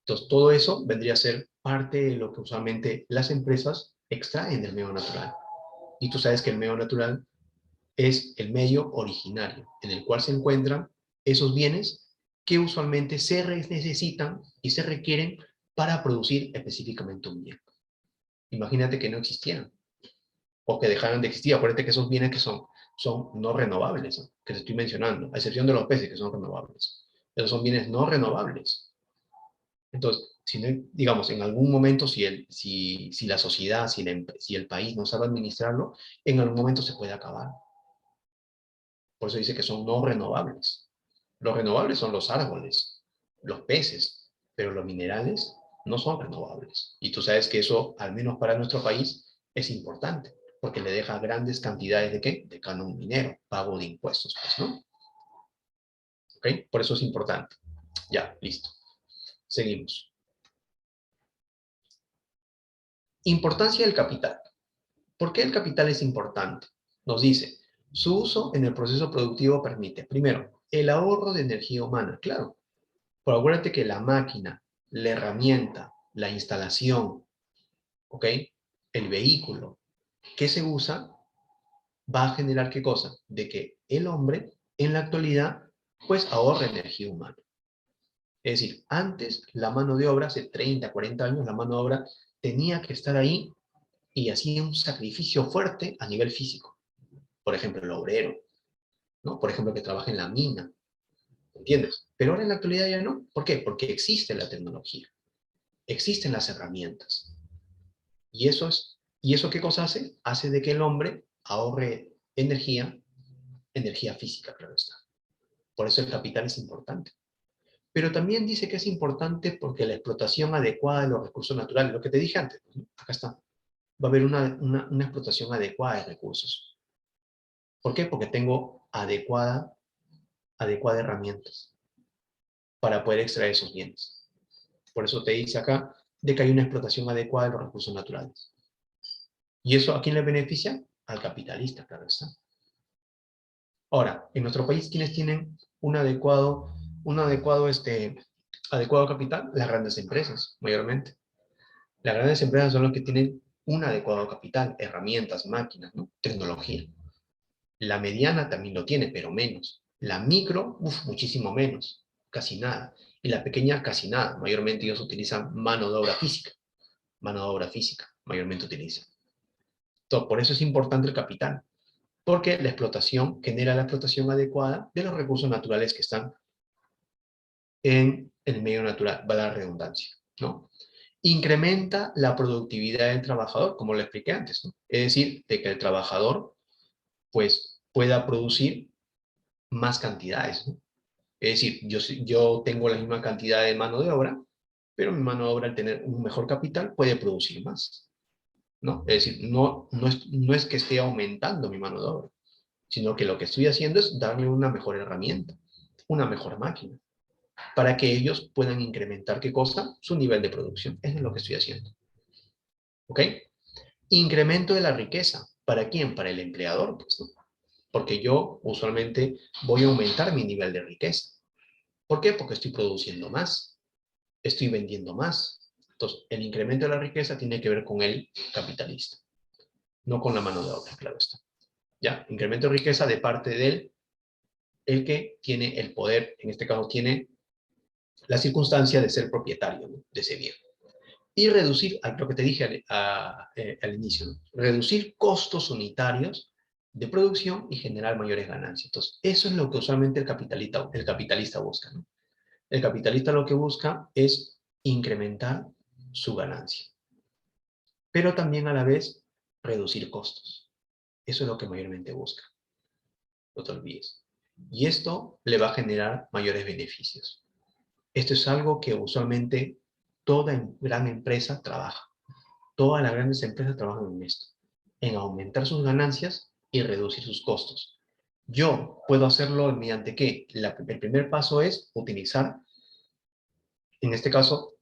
Entonces, todo eso vendría a ser parte de lo que usualmente las empresas extraen del medio natural. Y tú sabes que el medio natural es el medio originario en el cual se encuentran esos bienes que usualmente se necesitan y se requieren para producir específicamente un bien. Imagínate que no existieran o que dejaran de existir. Acuérdate que esos bienes que son no renovables, ¿no?, que te estoy mencionando, a excepción de los peces que son renovables. Esos son bienes no renovables. Entonces, si no, digamos, en algún momento, si la sociedad, si el país no sabe administrarlo, en algún momento se puede acabar. Por eso dice que son no renovables. Los renovables son los árboles, los peces, pero los minerales no son renovables. Y tú sabes que eso, al menos para nuestro país, es importante, porque le deja grandes cantidades de ¿qué? De canon minero, pago de impuestos, pues, ¿no? ¿Ok? Por eso es importante. Ya, listo. Seguimos. Importancia del capital. ¿Por qué el capital es importante? Nos dice, su uso en el proceso productivo permite, primero, el ahorro de energía humana, claro. Pero acuérdate que la máquina, la herramienta, la instalación, ¿ok? El vehículo que se usa va a generar ¿qué cosa? De que el hombre en la actualidad pues ahorra energía humana. Es decir, antes la mano de obra, hace 30, 40 años, la mano de obra tenía que estar ahí y hacía un sacrificio fuerte a nivel físico. Por ejemplo, el obrero, ¿no? Por ejemplo, que trabaja en la mina, ¿entiendes? Pero ahora en la actualidad ya no. ¿Por qué? Porque existe la tecnología, existen las herramientas. ¿Y eso qué cosa hace? Hace de que el hombre ahorre energía física, claro está. Por eso el capital es importante. Pero también dice que es importante porque la explotación adecuada de los recursos naturales, lo que te dije antes, ¿no? Acá está. Va a haber una explotación adecuada de recursos. ¿Por qué? Porque tengo adecuada herramientas para poder extraer esos bienes. Por eso te dice acá de que hay una explotación adecuada de los recursos naturales. ¿Y eso a quién le beneficia? Al capitalista, claro está. Ahora, en nuestro país, ¿quiénes tienen adecuado capital? Las grandes empresas, mayormente. Las grandes empresas son las que tienen un adecuado capital, herramientas, máquinas, ¿no? Tecnología. La mediana también lo tiene, pero menos. La micro, muchísimo menos, casi nada. Y la pequeña, casi nada. Mayormente ellos utilizan mano de obra física. Mano de obra física, mayormente utilizan. Entonces, por eso es importante el capital, porque la explotación genera la explotación adecuada de los recursos naturales que están en el medio natural, va la redundancia, ¿no? Incrementa la productividad del trabajador, como lo expliqué antes, ¿no? Es decir, de que el trabajador, pues, pueda producir más cantidades, ¿no? Es decir, yo tengo la misma cantidad de mano de obra, pero mi mano de obra, al tener un mejor capital, puede producir más, ¿no? Es decir, no es que esté aumentando mi mano de obra, sino que lo que estoy haciendo es darle una mejor herramienta, una mejor máquina, para que ellos puedan incrementar, ¿qué cosa? Su nivel de producción. Eso es lo que estoy haciendo. ¿Ok? Incremento de la riqueza. ¿Para quién? Para el empleador, pues, ¿no? Porque yo usualmente voy a aumentar mi nivel de riqueza. ¿Por qué? Porque estoy produciendo más, estoy vendiendo más. Entonces, el incremento de la riqueza tiene que ver con el capitalista, no con la mano de obra, claro está. ¿Ya? Incremento de riqueza de parte del el que tiene el poder, en este caso tiene la circunstancia de ser propietario, ¿no?, de ese bien. Y reducir, lo que te dije al inicio, ¿no?, reducir costos unitarios de producción y generar mayores ganancias. Entonces, eso es lo que usualmente el capitalista busca, ¿no? El capitalista lo que busca es incrementar su ganancia, pero también a la vez reducir costos. Eso es lo que mayormente busca. No te olvides. Y esto le va a generar mayores beneficios. Esto es algo que usualmente toda gran empresa trabaja. Todas las grandes empresas trabajan en esto, en aumentar sus ganancias y reducir sus costos. Yo puedo hacerlo mediante ¿qué? El primer paso es utilizar, en este caso,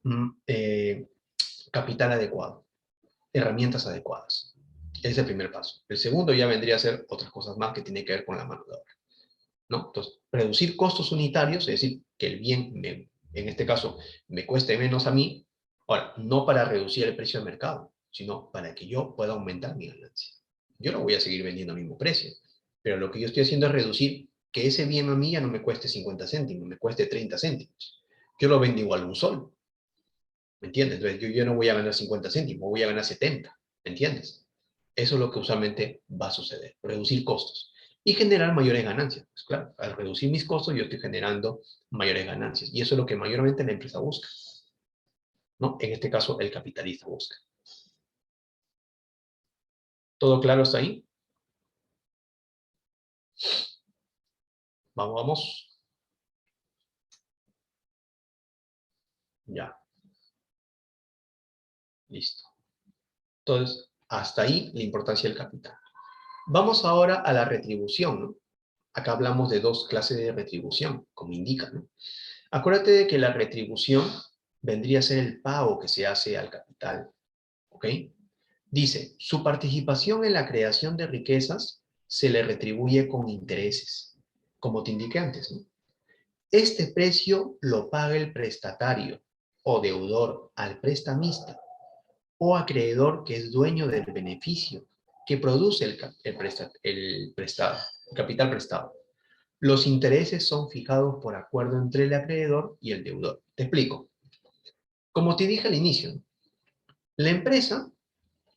capital adecuado, herramientas adecuadas. Ese es el primer paso. El segundo ya vendría a ser otras cosas más que tienen que ver con la mano de obra, ¿no? Entonces, reducir costos unitarios, es decir, que el bien, en este caso, me cueste menos a mí, ahora, no para reducir el precio del mercado, sino para que yo pueda aumentar mi ganancia. Yo no voy a seguir vendiendo al mismo precio, pero lo que yo estoy haciendo es reducir que ese bien a mí ya no me cueste 50 céntimos, me cueste 30 céntimos. Yo lo vendo igual a un sol, ¿me entiendes? Entonces, yo no voy a ganar 50 céntimos, voy a ganar 70, ¿me entiendes? Eso es lo que usualmente va a suceder, reducir costos y generar mayores ganancias. Pues claro, al reducir mis costos yo estoy generando mayores ganancias y eso es lo que mayormente la empresa busca, ¿no? En este caso, el capitalista busca. ¿Todo claro hasta ahí? Vamos, vamos. Ya, listo. Entonces, hasta ahí la importancia del capital. Vamos ahora a la retribución, ¿no? Acá hablamos de dos clases de retribución, como indica, ¿no? Acuérdate de que la retribución vendría a ser el pago que se hace al capital, ¿ok? Dice, su participación en la creación de riquezas se le retribuye con intereses, como te indiqué antes, ¿no? Este precio lo paga el prestatario o deudor al prestamista o acreedor que es dueño del beneficio que produce el capital prestado. Los intereses son fijados por acuerdo entre el acreedor y el deudor. Te explico. Como te dije al inicio, la empresa,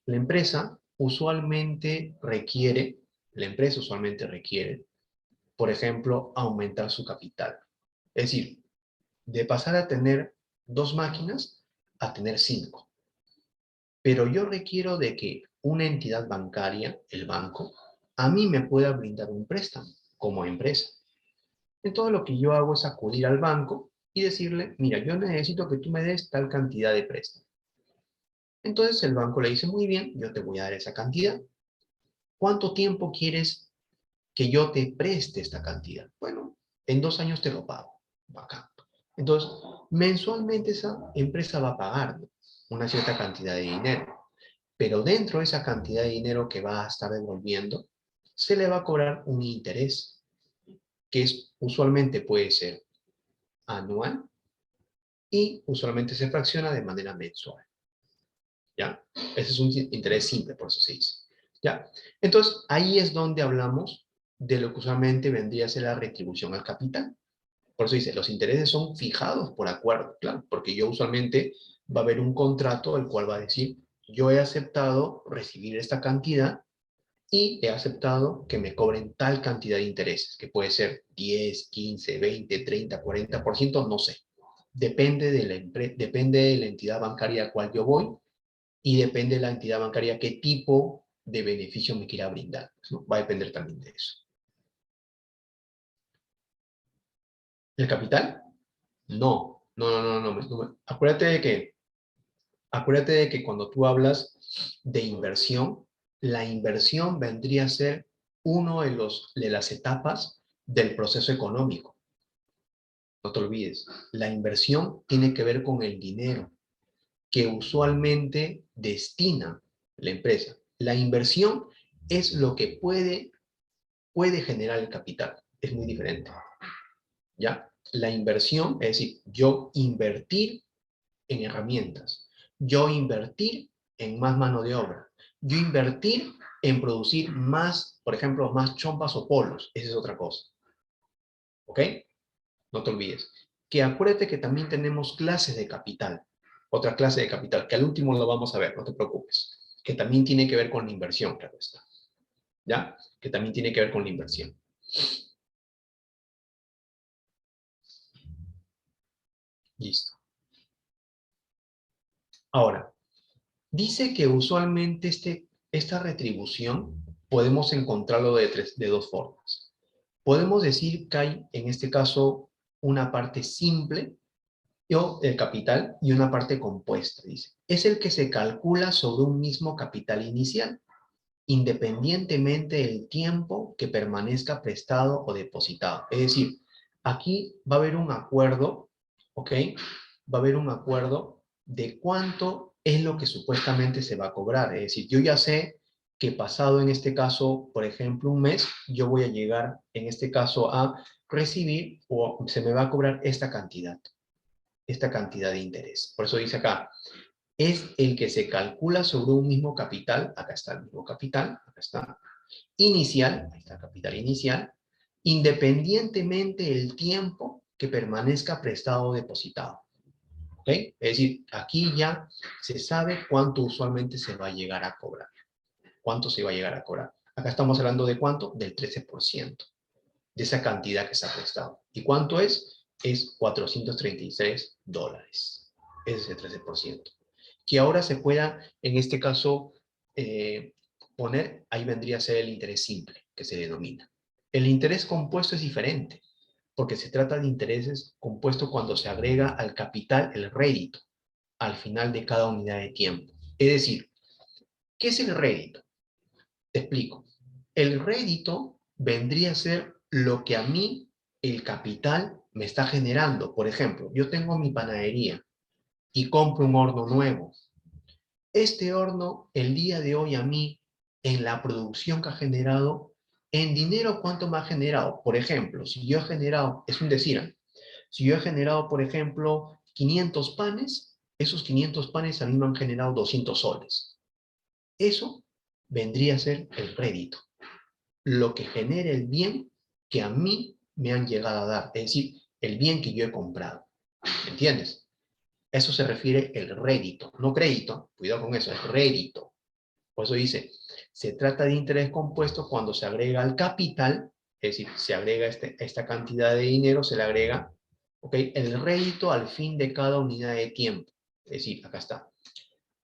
la empresa usualmente requiere, la empresa usualmente requiere, por ejemplo, aumentar su capital. Es decir, de pasar a tener 2 máquinas a tener 5. Pero yo requiero de que una entidad bancaria, el banco, a mí me pueda brindar un préstamo como empresa. Entonces lo que yo hago es acudir al banco y decirle, mira, yo necesito que tú me des tal cantidad de préstamo. Entonces el banco le dice, muy bien, yo te voy a dar esa cantidad. ¿Cuánto tiempo quieres que yo te preste esta cantidad? Bueno, en 2 años te lo pago. Bacán. Entonces, mensualmente esa empresa va a pagar una cierta cantidad de dinero. Pero dentro de esa cantidad de dinero que va a estar devolviendo, se le va a cobrar un interés, que usualmente puede ser anual y usualmente se fracciona de manera mensual. ¿Ya? Ese es un interés simple, por eso se dice. ¿Ya? Entonces, ahí es donde hablamos de lo que usualmente vendría a ser la retribución al capital. Por eso dice, los intereses son fijados por acuerdo, claro, porque yo usualmente va a haber un contrato el cual va a decir, yo he aceptado recibir esta cantidad y he aceptado que me cobren tal cantidad de intereses, que puede ser 10, 15, 20, 30, 40%, no sé. Depende depende de la entidad bancaria a cual yo voy y depende de la entidad bancaria qué tipo de beneficio me quiera brindar, ¿no? Va a depender también de eso. ¿El capital? No, no. Acuérdate de que cuando tú hablas de inversión, la inversión vendría a ser uno de las etapas del proceso económico. No te olvides, la inversión tiene que ver con el dinero que usualmente destina la empresa. La inversión es lo que puede generar el capital. Es muy diferente, ¿ya? La inversión, es decir, yo invertir en herramientas, yo invertir en más mano de obra, yo invertir en producir más, por ejemplo, más chompas o polos. Esa es otra cosa, ¿ok? No te olvides. Que acuérdate que también tenemos clases de capital. Otra clase de capital, que al último lo vamos a ver, no te preocupes. Que también tiene que ver con la inversión, claro está. ¿Ya? Que también tiene que ver con la inversión. Listo. Ahora, dice que usualmente esta retribución podemos encontrarlo de dos formas. Podemos decir que hay, en este caso, una parte simple o el capital y una parte compuesta, dice. Es el que se calcula sobre un mismo capital inicial, independientemente del tiempo que permanezca prestado o depositado. Es decir, aquí va a haber un acuerdo, ¿ok? Va a haber un acuerdo de cuánto es lo que supuestamente se va a cobrar. Es decir, yo ya sé que pasado en este caso, por ejemplo, un mes, yo voy a llegar en este caso a recibir o se me va a cobrar esta cantidad de interés. Por eso dice acá, es el que se calcula sobre un mismo capital, acá está el mismo capital, acá está, inicial, ahí está capital inicial, independientemente del tiempo que permanezca prestado o depositado. ¿Ok? Es decir, aquí ya se sabe cuánto usualmente se va a llegar a cobrar. ¿Cuánto se va a llegar a cobrar? Acá estamos hablando de cuánto, del 13% de esa cantidad que se ha prestado. ¿Y cuánto es? Es $433. Ese es el 13%. Que ahora se pueda, en este caso, poner, ahí vendría a ser el interés simple, que se denomina. El interés compuesto es diferente, porque se trata de intereses compuestos cuando se agrega al capital el rédito al final de cada unidad de tiempo. Es decir, ¿qué es el rédito? Te explico. El rédito vendría a ser lo que a mí el capital me está generando. Por ejemplo, yo tengo mi panadería y compro un horno nuevo. Este horno, el día de hoy a mí, en la producción que ha generado, en dinero, ¿cuánto me ha generado? Por ejemplo, si yo he generado, es un decir, si yo he generado, por ejemplo, 500 panes, esos 500 panes a mí me han generado 200 soles. Eso vendría a ser el rédito, lo que genera el bien que a mí me han llegado a dar, es decir, el bien que yo he comprado. ¿Entiendes? Eso se refiere el rédito, no crédito, cuidado con eso, es rédito. Por eso dice, se trata de interés compuesto cuando se agrega al capital, es decir, se agrega esta cantidad de dinero, se le agrega, ¿ok? El rédito al fin de cada unidad de tiempo. Es decir, acá está.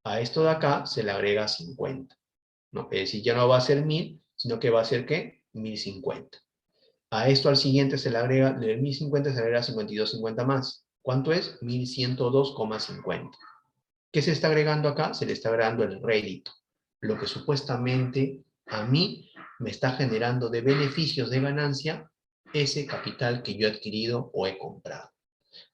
A esto de acá se le agrega 50. ¿No? Es decir, ya no va a ser 1000, sino que va a ser, ¿qué? 1050. A esto al siguiente se le agrega, del 1050 se le agrega 52,50 más. ¿Cuánto es? 1102,50. ¿Qué se está agregando acá? Se le está agregando el rédito, lo que supuestamente a mí me está generando de beneficios de ganancia ese capital que yo he adquirido o he comprado.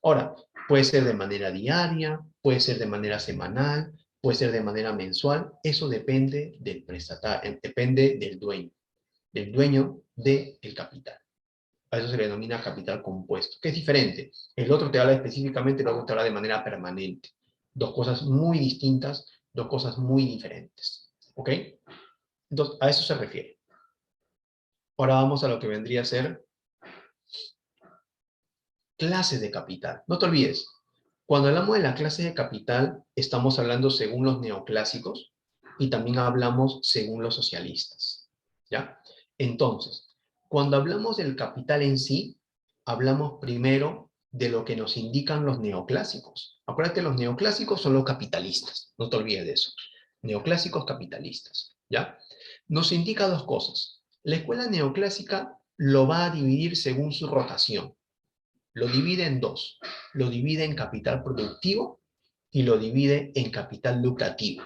Ahora, puede ser de manera diaria, puede ser de manera semanal, puede ser de manera mensual, eso depende del prestatario, depende del dueño del capital. A eso se le denomina capital compuesto, que es diferente. El otro te habla específicamente, el otro te habla de manera permanente. Dos cosas muy distintas, dos cosas muy diferentes. ¿Ok? Entonces, a eso se refiere. Ahora vamos a lo que vendría a ser clases de capital. No te olvides, cuando hablamos de la clase de capital, estamos hablando según los neoclásicos y también hablamos según los socialistas. ¿Ya? Entonces, cuando hablamos del capital en sí, hablamos primero de lo que nos indican los neoclásicos. Acuérdate, los neoclásicos son los capitalistas, no te olvides de eso. Neoclásicos capitalistas, ¿ya? Nos indica dos cosas. La escuela neoclásica lo va a dividir según su rotación. Lo divide en dos. Lo divide en capital productivo y lo divide en capital lucrativo.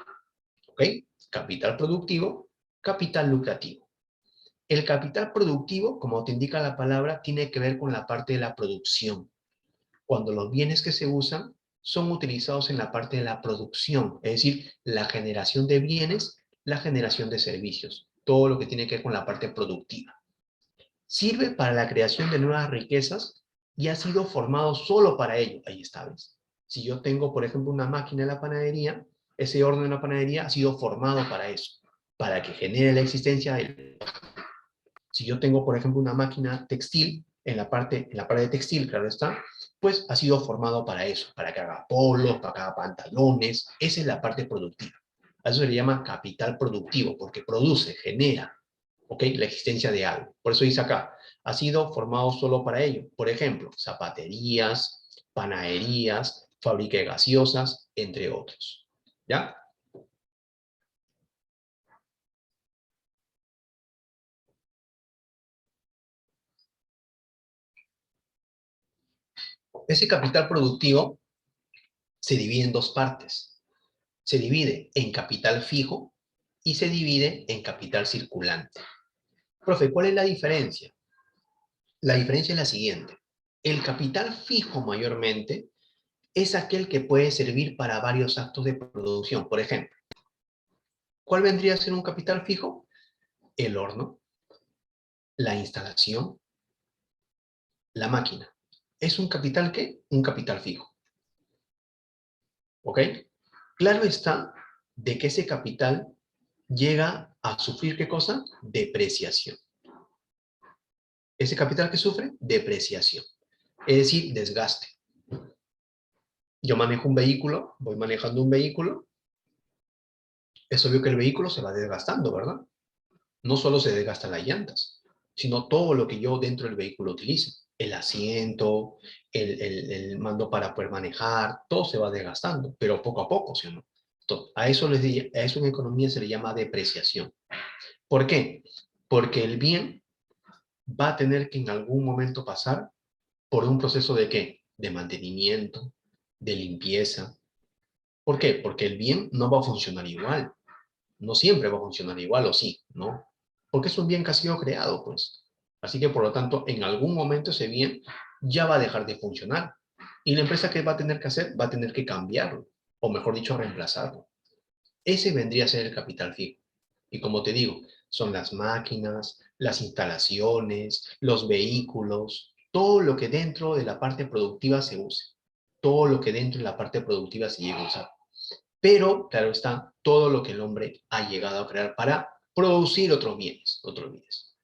¿Ok? Capital productivo, capital lucrativo. El capital productivo, como te indica la palabra, tiene que ver con la parte de la producción. Cuando los bienes que se usan son utilizados en la parte de la producción, es decir, la generación de bienes, la generación de servicios, todo lo que tiene que ver con la parte productiva. Sirve para la creación de nuevas riquezas y ha sido formado solo para ello. Ahí está, ¿ves? Si yo tengo, por ejemplo, una máquina en la panadería, ese horno en la panadería ha sido formado para eso, para que genere la existencia del... Si yo tengo, por ejemplo, una máquina textil, en la parte de textil, claro está, pues ha sido formado para eso, para que haga polos, para que haga pantalones. Esa es la parte productiva. A eso se le llama capital productivo, porque produce, genera, ¿ok? La existencia de algo. Por eso dice acá, ha sido formado solo para ello. Por ejemplo, zapaterías, panaderías, fábrica de gaseosas, entre otros. ¿Ya? Ese capital productivo se divide en dos partes. Se divide en capital fijo y se divide en capital circulante. Profe, ¿cuál es la diferencia? La diferencia es la siguiente. El capital fijo mayormente es aquel que puede servir para varios actos de producción. Por ejemplo, ¿cuál vendría a ser un capital fijo? El horno, la instalación, la máquina. ¿Es un capital qué? Un capital fijo. ¿Ok? Claro está de que ese capital llega a sufrir ¿qué cosa? Depreciación. ¿Ese capital que sufre? Depreciación. Es decir, desgaste. Yo manejo un vehículo, voy manejando un vehículo, es obvio que el vehículo se va desgastando, ¿verdad? No solo se desgastan las llantas, sino todo lo que yo dentro del vehículo utilice. El asiento, el mando para poder manejar, todo se va desgastando, pero poco a poco, ¿sí o no? Entonces, a eso en economía se le llama depreciación. ¿Por qué? Porque el bien va a tener que en algún momento pasar por un proceso de ¿qué? De mantenimiento, de limpieza. ¿Por qué? Porque el bien no va a funcionar igual. No siempre va a funcionar igual, o sí, ¿no? Porque es un bien que ha sido creado, pues. Así que, por lo tanto, en algún momento ese bien ya va a dejar de funcionar. Y la empresa, ¿qué va a tener que hacer? Va a tener que cambiarlo, o mejor dicho, reemplazarlo. Ese vendría a ser el capital fijo. Y como te digo, son las máquinas, las instalaciones, los vehículos, todo lo que dentro de la parte productiva se use. Todo lo que dentro de la parte productiva se llega a usar. Pero, claro está, todo lo que el hombre ha llegado a crear para producir otros bienes, otros bienes.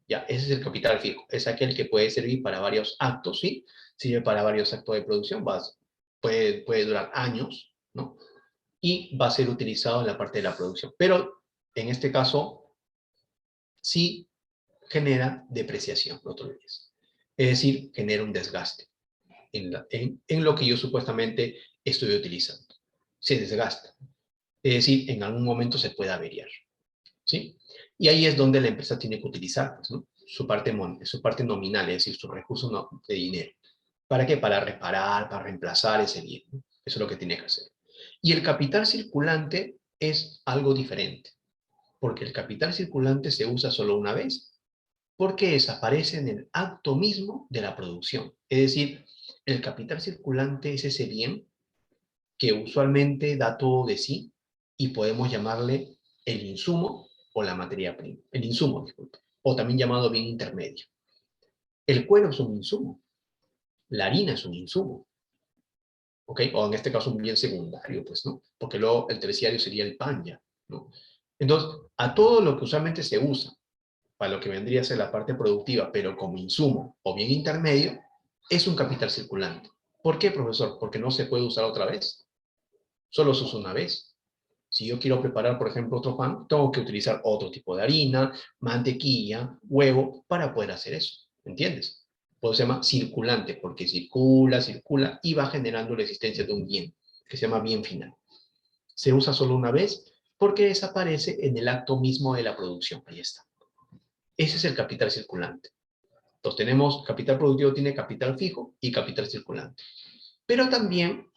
Ya, ese es el capital fijo. Es aquel que puede servir para varios actos, ¿sí? Sirve para varios actos de producción, puede durar años, ¿no? Y va a ser utilizado en la parte de la producción. Pero, en este caso, sí genera depreciación, no te olvides. Es decir, genera un desgaste en lo que yo supuestamente estoy utilizando. Se desgasta. Es decir, en algún momento se puede averiar, ¿sí? Y ahí es donde la empresa tiene que utilizar, pues, ¿no? Su parte nominal, es decir, su recurso de dinero. ¿Para qué? Para reparar, para reemplazar ese bien, ¿no? Eso es lo que tiene que hacer. Y el capital circulante es algo diferente, porque el capital circulante se usa solo una vez, porque desaparece en el acto mismo de la producción. Es decir, el capital circulante es ese bien que usualmente da todo de sí y podemos llamarle el insumo o la materia prima. El insumo, disculpe, o también llamado bien intermedio. El cuero es un insumo, la harina es un insumo, ¿ok? O en este caso un bien secundario, pues, ¿no? Porque luego el terciario sería el pan ya, ¿no? Entonces, a todo lo que usualmente se usa para lo que vendría a ser la parte productiva, pero como insumo o bien intermedio, es un capital circulante. ¿Por qué, profesor? Porque no se puede usar otra vez. Solo se usa una vez. Si yo quiero preparar, por ejemplo, otro pan, tengo que utilizar otro tipo de harina, mantequilla, huevo, para poder hacer eso. ¿Entiendes? Por eso se llama circulante, porque circula, circula y va generando la existencia de un bien, que se llama bien final. Se usa solo una vez porque desaparece en el acto mismo de la producción. Ahí está. Ese es el capital circulante. Entonces tenemos capital productivo, tiene capital fijo y capital circulante. Pero también,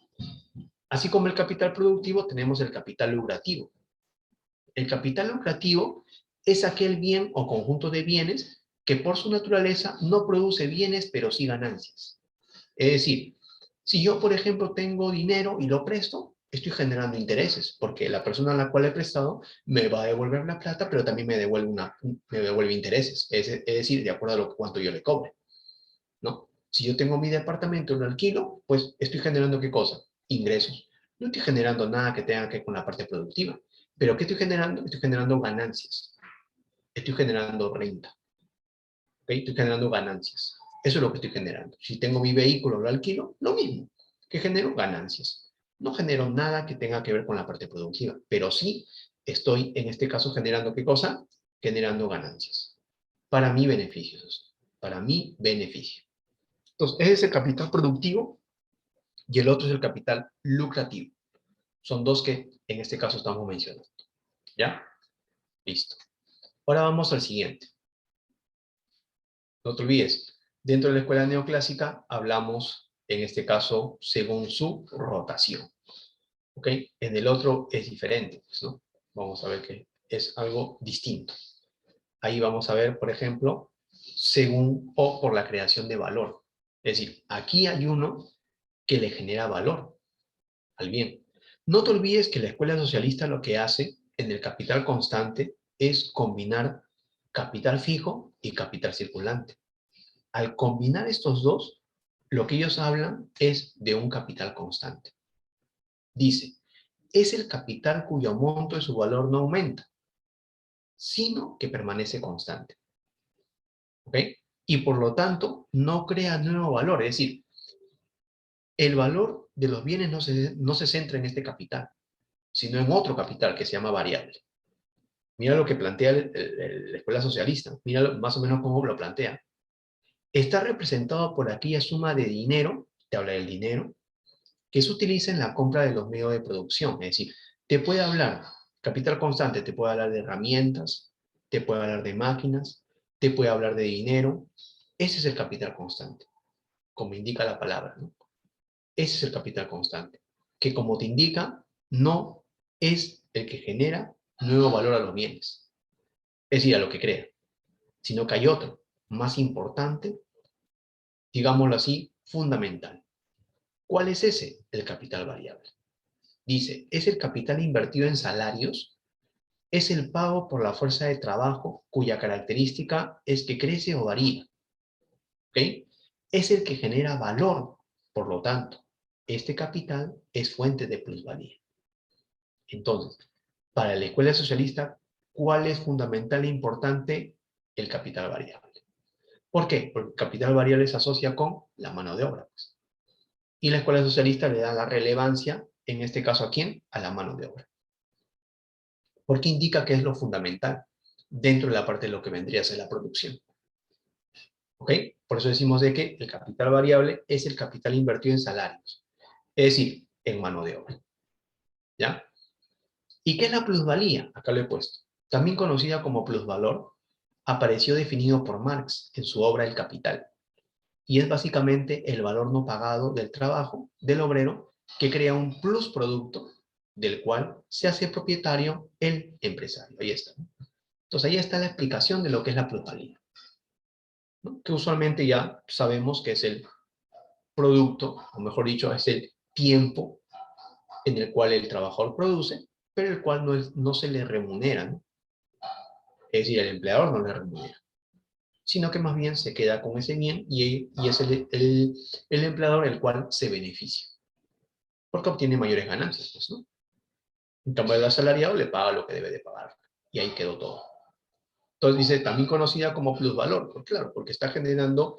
así como el capital productivo, tenemos el capital lucrativo. El capital lucrativo es aquel bien o conjunto de bienes que por su naturaleza no produce bienes, pero sí ganancias. Es decir, si yo, por ejemplo, tengo dinero y lo presto, estoy generando intereses, porque la persona a la cual he prestado me va a devolver la plata, pero también me devuelve intereses, es decir, de acuerdo a cuánto yo le cobre, ¿no? Si yo tengo mi departamento y lo alquilo, pues estoy generando ¿qué cosa? Ingresos. No estoy generando nada que tenga que ver con la parte productiva. ¿Pero qué estoy generando? Estoy generando ganancias. Estoy generando renta. ¿Okay? Estoy generando ganancias. Eso es lo que estoy generando. Si tengo mi vehículo, lo alquilo, lo mismo. ¿Qué genero? Ganancias. No genero nada que tenga que ver con la parte productiva, pero sí estoy, en este caso, generando ¿qué cosa? Generando ganancias. Para mi beneficio. Para mi beneficio. Entonces, ese es el capital productivo y el otro es el capital lucrativo. Son dos que en este caso estamos mencionando. ¿Ya? Listo. Ahora vamos al siguiente. No te olvides, dentro de la escuela neoclásica hablamos, en este caso, según su rotación. ¿Ok? En el otro es diferente, pues, ¿no? Vamos a ver que es algo distinto. Ahí vamos a ver, por ejemplo, según o por la creación de valor. Es decir, aquí hay uno que le genera valor al bien. No te olvides que la escuela socialista lo que hace en el capital constante es combinar capital fijo y capital circulante. Al combinar estos dos, lo que ellos hablan es de un capital constante. Dice, es el capital cuyo monto de su valor no aumenta, sino que permanece constante. ¿Ok? Y por lo tanto, no crea nuevo valor. Es decir, el valor de los bienes no se centra en este capital, sino en otro capital que se llama variable. Mira lo que plantea la escuela socialista. Mira más o menos cómo lo plantea. Está representado por aquella suma de dinero, te habla del dinero, que se utiliza en la compra de los medios de producción. Es decir, te puede hablar, capital constante, te puede hablar de herramientas, te puede hablar de máquinas, te puede hablar de dinero. Ese es el capital constante, como indica la palabra, ¿no? Ese es el capital constante, que como te indica, no es el que genera nuevo valor a los bienes, es decir, a lo que crea, sino que hay otro, más importante, digámoslo así, fundamental. ¿Cuál es ese? El capital variable. Dice, es el capital invertido en salarios, es el pago por la fuerza de trabajo cuya característica es que crece o varía. ¿Ok? Es el que genera valor, por lo tanto, este capital es fuente de plusvalía. Entonces, para la escuela socialista, ¿cuál es fundamental e importante? El capital variable. ¿Por qué? Porque el capital variable se asocia con la mano de obra. Pues. Y la escuela socialista le da la relevancia, en este caso, ¿a quién? A la mano de obra. Porque indica que es lo fundamental dentro de la parte de lo que vendría a ser la producción. ¿Ok? Por eso decimos de que el capital variable es el capital invertido en salarios, es decir, en mano de obra. ¿Ya? ¿Y qué es la plusvalía? Acá lo he puesto. También conocida como plusvalor, apareció definido por Marx en su obra El Capital. Y es básicamente el valor no pagado del trabajo del obrero que crea un plusproducto del cual se hace propietario el empresario. Ahí está. Entonces ahí está la explicación de lo que es la plusvalía, ¿no? Que usualmente ya sabemos que es el producto, o mejor dicho, es el tiempo en el cual el trabajador produce, pero el cual no se le remunera, ¿no? Es decir, el empleador no le remunera, sino que más bien se queda con ese bien y es el empleador el cual se beneficia, porque obtiene mayores ganancias, pues, ¿no? En cambio, el asalariado le paga lo que debe de pagar, y ahí quedó todo. Entonces dice, también conocida como plusvalor. Pues claro, porque está generando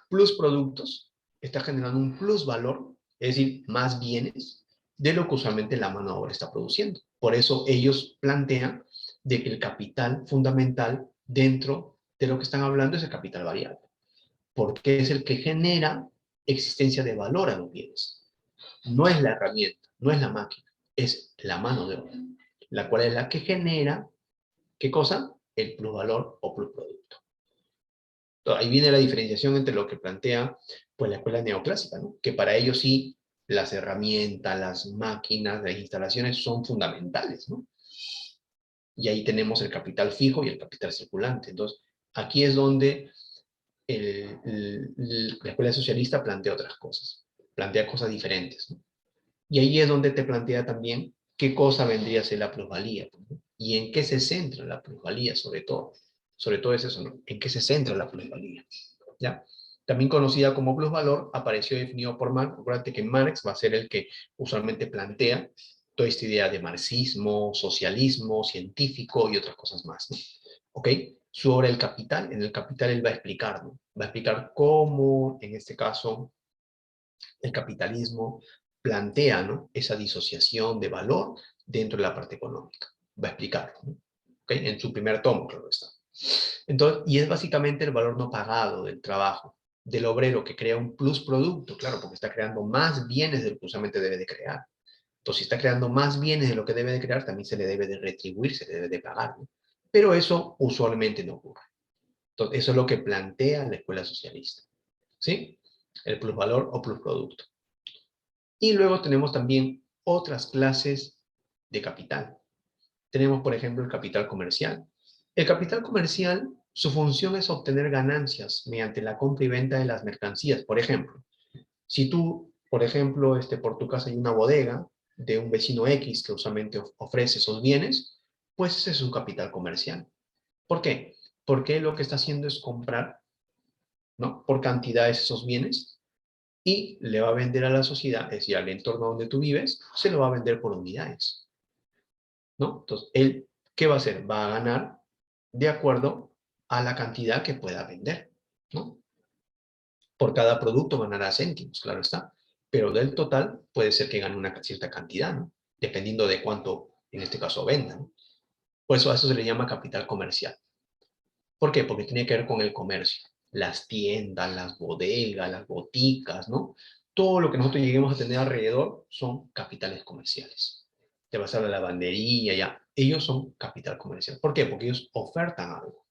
plus productos, está generando un plusvalor, es decir, más bienes de lo que usualmente la mano de obra está produciendo. Por eso ellos plantean de que el capital fundamental dentro de lo que están hablando es el capital variable, porque es el que genera existencia de valor a los bienes. No es la herramienta, no es la máquina, es la mano de obra, la cual es la que genera, ¿qué cosa? El plusvalor o plusproducto. Ahí viene la diferenciación entre lo que plantea pues, la escuela neoclásica, ¿no? Que para ellos sí las herramientas, las máquinas, las instalaciones son fundamentales, ¿no? Y ahí tenemos el capital fijo y el capital circulante. Entonces, aquí es donde la escuela socialista plantea otras cosas, plantea cosas diferentes, ¿no? Y ahí es donde te plantea también qué cosa vendría a ser la plusvalía, ¿no? Y en qué se centra la plusvalía, sobre todo. Sobre todo es eso, ¿no? ¿En qué se centra la plusvalía? ¿Ya? También conocida como plusvalor, apareció definido por Marx. Acuérdate que Marx va a ser el que usualmente plantea toda esta idea de marxismo, socialismo, científico y otras cosas más, ¿no? ¿Ok? Su obra El Capital, en El Capital él va a explicar, ¿no? Va a explicar cómo, en este caso, el capitalismo plantea, ¿no? Esa disociación de valor dentro de la parte económica. Va a explicarlo, ¿no? ¿Ok? En su primer tomo, claro está. Entonces, y es básicamente el valor no pagado del trabajo, del obrero que crea un plus producto, claro, porque está creando más bienes de lo que usualmente debe de crear. Entonces, si está creando más bienes de lo que debe de crear, también se le debe de retribuir, se le debe de pagar, ¿no? Pero eso usualmente no ocurre. Entonces, eso es lo que plantea la escuela socialista, ¿sí? El plusvalor o plusproducto. Y luego tenemos también otras clases de capital. Tenemos, por ejemplo, el capital comercial. El capital comercial, su función es obtener ganancias mediante la compra y venta de las mercancías. Por ejemplo, si tú, por ejemplo, por tu casa hay una bodega de un vecino X que usualmente ofrece esos bienes, pues ese es un capital comercial. ¿Por qué? Porque lo que está haciendo es comprar, ¿no? Por cantidades esos bienes y le va a vender a la sociedad, es decir, al entorno donde tú vives, se lo va a vender por unidades, ¿no? Entonces, él, ¿qué va a hacer? Va a ganar de acuerdo a la cantidad que pueda vender, ¿no? Por cada producto ganará céntimos, claro está, pero del total puede ser que gane una cierta cantidad, ¿no? Dependiendo de cuánto, en este caso, venda, ¿no? Por eso a eso se le llama capital comercial. ¿Por qué? Porque tiene que ver con el comercio. Las tiendas, las bodegas, las boticas, ¿no? Todo lo que nosotros lleguemos a tener alrededor son capitales comerciales. Te vas a la lavandería, ya. Ellos son capital comercial. ¿Por qué? Porque ellos ofertan algo.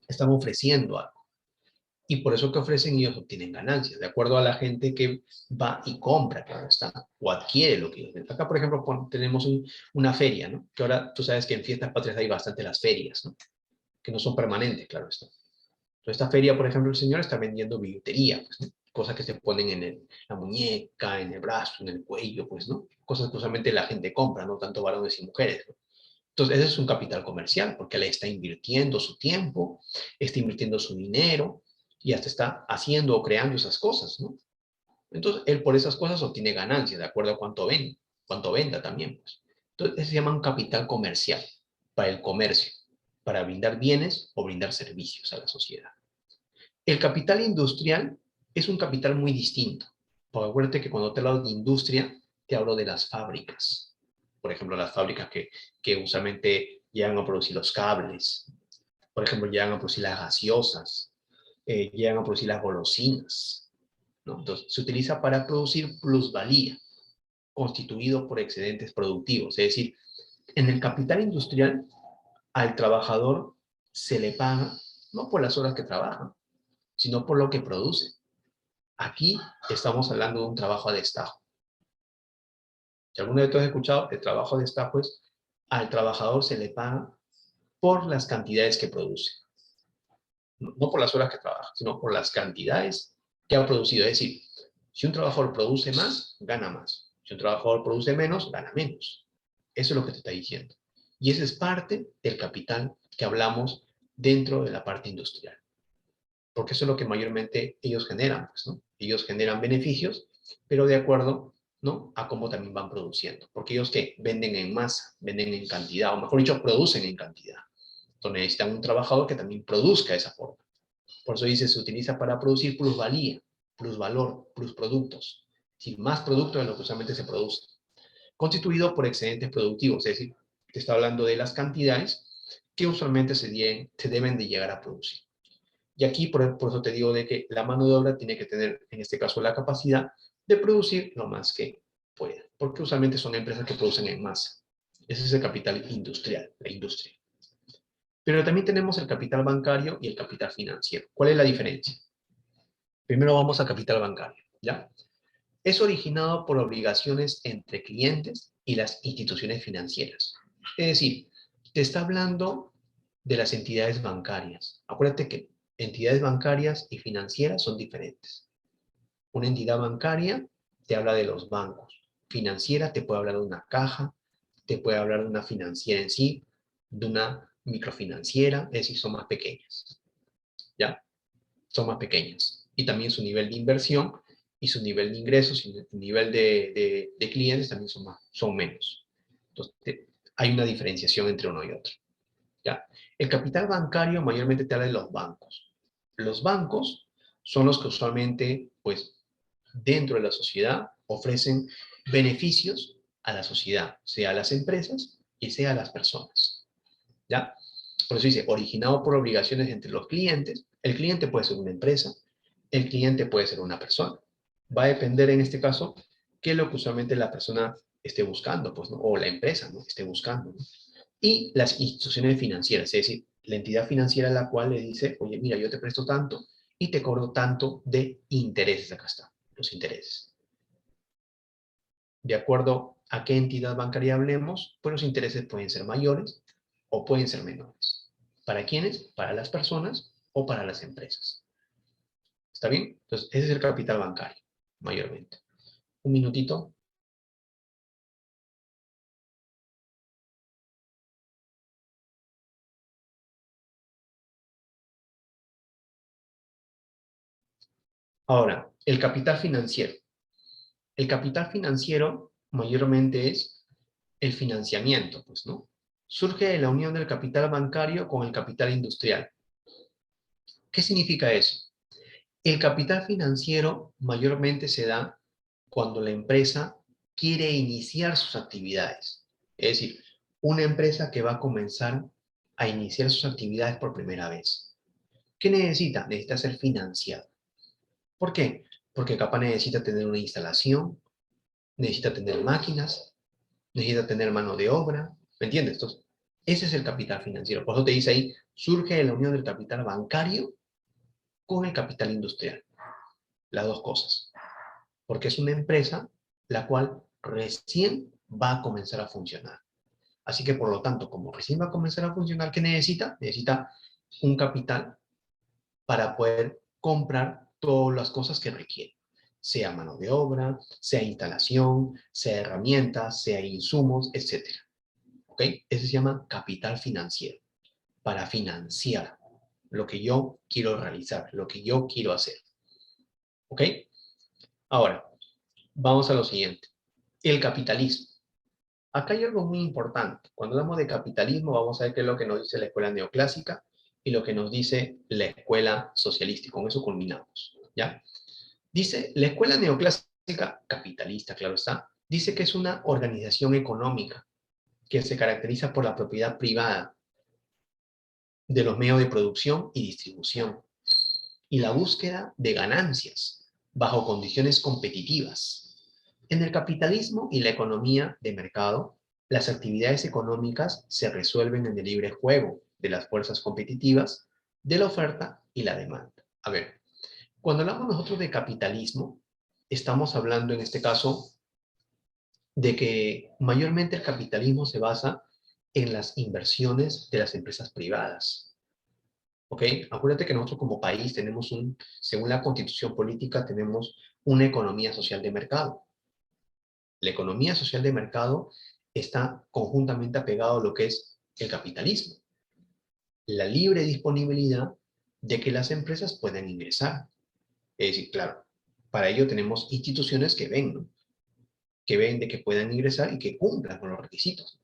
Están ofreciendo algo. Y por eso que ofrecen ellos obtienen ganancias, de acuerdo a la gente que va y compra, claro está, o adquiere lo que ellos venden. Acá, por ejemplo, tenemos una feria, ¿no? Que ahora tú sabes que en fiestas patrias hay bastante las ferias, ¿no? Que no son permanentes, claro está. Entonces, esta feria, por ejemplo, el señor está vendiendo billutería, pues, ¿no? Cosas que se ponen en la muñeca, en el brazo, en el cuello, pues, ¿no? Cosas que usualmente la gente compra, ¿no? Tanto varones y mujeres, ¿no? Entonces, ese es un capital comercial, porque le está invirtiendo su tiempo, está invirtiendo su dinero, y hasta está haciendo o creando esas cosas, ¿no? Entonces, él por esas cosas obtiene ganancias, de acuerdo a cuánto venda también, pues. Entonces, ese se llama un capital comercial, para el comercio, para brindar bienes o brindar servicios a la sociedad. El capital industrial es un capital muy distinto. Porque acuérdate que cuando te hablo de industria, te hablo de las fábricas. Por ejemplo, las fábricas que usualmente llegan a producir los cables. Por ejemplo, llegan a producir las gaseosas. Llegan a producir las golosinas, ¿no? Entonces, se utiliza para producir plusvalía, constituido por excedentes productivos. Es decir, en el capital industrial, al trabajador se le paga no por las horas que trabaja, sino por lo que produce. Aquí estamos hablando de un trabajo a destajo. Si alguno de ustedes ha escuchado, el trabajo a destajo es al trabajador se le paga por las cantidades que produce. No por las horas que trabaja, sino por las cantidades que ha producido. Es decir, si un trabajador produce más, gana más. Si un trabajador produce menos, gana menos. Eso es lo que te está diciendo. Y esa es parte del capital que hablamos dentro de la parte industrial. Porque eso es lo que mayormente ellos generan, pues, ¿no? Ellos generan beneficios, pero de acuerdo, ¿no? A cómo también van produciendo. Porque ellos que venden en masa, venden en cantidad, o mejor dicho, producen en cantidad. Entonces necesitan un trabajador que también produzca de esa forma. Por eso dice, se utiliza para producir plusvalía, plusvalor, plusproductos. Es decir, más producto de lo que usualmente se produce. Constituido por excedentes productivos, es decir, te está hablando de las cantidades que usualmente se deben de llegar a producir. Y aquí por eso te digo de que la mano de obra tiene que tener, en este caso, la capacidad de producir lo más que pueda, porque usualmente son empresas que producen en masa. Ese es el capital industrial, la industria. Pero también tenemos el capital bancario y el capital financiero. ¿Cuál es la diferencia? Primero vamos a capital bancario, ¿ya? Es originado por obligaciones entre clientes y las instituciones financieras. Es decir, te está hablando de las entidades bancarias. Acuérdate que entidades bancarias y financieras son diferentes. Una entidad bancaria te habla de los bancos. Financiera te puede hablar de una caja, te puede hablar de una financiera en sí, de una microfinanciera, es decir, son más pequeñas. ¿Ya? Son más pequeñas. Y también su nivel de inversión y su nivel de ingresos y su nivel de clientes también son menos. Entonces, hay una diferenciación entre uno y otro. ¿Ya? El capital bancario mayormente te habla de los bancos. Los bancos son los que usualmente, pues, dentro de la sociedad ofrecen beneficios a la sociedad, sea a las empresas y sea a las personas. ¿Ya? Por eso dice, originado por obligaciones entre los clientes. El cliente puede ser una empresa, el cliente puede ser una persona. Va a depender en este caso qué es lo que usualmente la persona esté buscando, pues, ¿no? O la empresa, ¿no? Esté buscando, ¿no? Y las instituciones financieras, es decir, la entidad financiera a la cual le dice, oye, mira, yo te presto tanto y te cobro tanto de intereses. Acá está, los intereses. De acuerdo a qué entidad bancaria hablemos, pues los intereses pueden ser mayores o pueden ser menores. ¿Para quiénes? Para las personas o para las empresas. ¿Está bien? Entonces, ese es el capital bancario, mayormente. Un minutito. Ahora, el capital financiero. El capital financiero mayormente es el financiamiento, pues, ¿no? Surge de la unión del capital bancario con el capital industrial. ¿Qué significa eso? El capital financiero mayormente se da cuando la empresa quiere iniciar sus actividades. Es decir, una empresa que va a comenzar a iniciar sus actividades por primera vez. ¿Qué necesita? Necesita ser financiado. ¿Por qué? Porque capaz necesita tener una instalación, necesita tener máquinas, necesita tener mano de obra, ¿me entiendes? Entonces, ese es el capital financiero. Por eso te dice ahí, surge de la unión del capital bancario con el capital industrial. Las dos cosas. Porque es una empresa la cual recién va a comenzar a funcionar. Así que, por lo tanto, como recién va a comenzar a funcionar, ¿qué necesita? Necesita un capital para poder comprar todas las cosas que requiere. Sea mano de obra, sea instalación, sea herramientas, sea insumos, etc. ¿Ok? Ese se llama capital financiero, para financiar lo que yo quiero realizar, lo que yo quiero hacer. ¿Ok? Ahora, vamos a lo siguiente. El capitalismo. Acá hay algo muy importante. Cuando hablamos de capitalismo, vamos a ver qué es lo que nos dice la escuela neoclásica y lo que nos dice la escuela socialista. Y con eso culminamos. ¿Ya? Dice, la escuela neoclásica, capitalista, claro está, dice que es una organización económica que se caracteriza por la propiedad privada de los medios de producción y distribución y la búsqueda de ganancias bajo condiciones competitivas. En el capitalismo y la economía de mercado, las actividades económicas se resuelven en el libre juego de las fuerzas competitivas, de la oferta y la demanda. A ver, cuando hablamos nosotros de capitalismo, estamos hablando en este caso de que mayormente el capitalismo se basa en las inversiones de las empresas privadas. ¿Ok? Acuérdate que nosotros como país tenemos según la constitución política, tenemos una economía social de mercado. La economía social de mercado está conjuntamente apegado a lo que es el capitalismo. La libre disponibilidad de que las empresas puedan ingresar. Es decir, claro, para ello tenemos instituciones que ven, ¿no? Que ven de que puedan ingresar y que cumplan con los requisitos.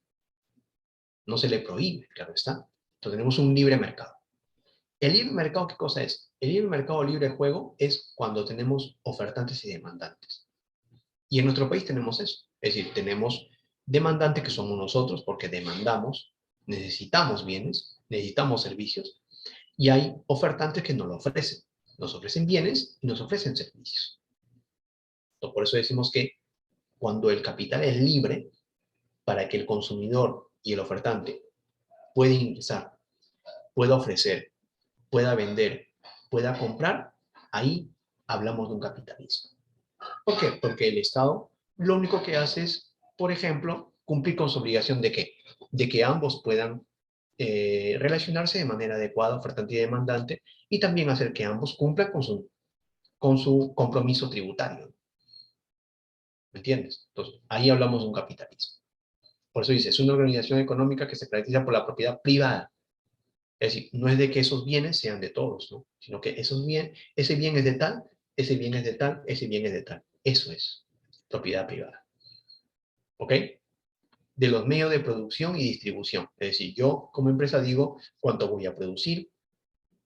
No se le prohíbe, claro está. Entonces tenemos un libre mercado. ¿El libre mercado qué cosa es? El libre mercado libre juego es cuando tenemos ofertantes y demandantes. Y en nuestro país tenemos eso. Es decir, tenemos demandantes que somos nosotros porque demandamos, necesitamos bienes, necesitamos servicios, y hay ofertantes que nos lo ofrecen. Nos ofrecen bienes y nos ofrecen servicios. Entonces, por eso decimos que cuando el capital es libre, para que el consumidor y el ofertante pueda ingresar, pueda ofrecer, pueda vender, pueda comprar, ahí hablamos de un capitalismo. ¿Por qué? Porque el Estado lo único que hace es, por ejemplo, cumplir con su obligación de ¿qué? De que ambos puedan relacionarse de manera adecuada, ofertante y demandante, y también hacer que ambos cumplan con su compromiso tributario. ¿Me entiendes? Entonces, ahí hablamos de un capitalismo. Por eso dice, es una organización económica que se caracteriza por la propiedad privada. Es decir, no es de que esos bienes sean de todos, ¿no? Sino que ese bien es de tal, ese bien es de tal, ese bien es de tal. Eso es propiedad privada. ¿Ok? De los medios de producción y distribución. Es decir, yo como empresa digo cuánto voy a producir,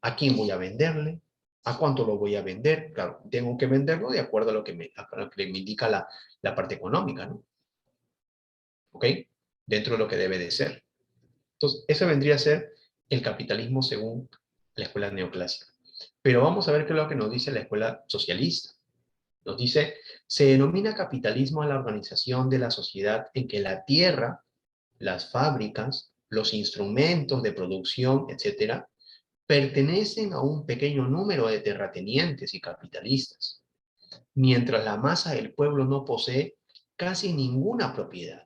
a quién voy a venderle, a cuánto lo voy a vender. Claro, tengo que venderlo de acuerdo a lo que me indica la parte económica, ¿no? ¿Ok? Dentro de lo que debe de ser. Entonces, eso vendría a ser el capitalismo según la escuela neoclásica. Pero vamos a ver qué es lo que nos dice la escuela socialista. Nos dice, se denomina capitalismo a la organización de la sociedad en que la tierra, las fábricas, los instrumentos de producción, etcétera, pertenecen a un pequeño número de terratenientes y capitalistas, mientras la masa del pueblo no posee casi ninguna propiedad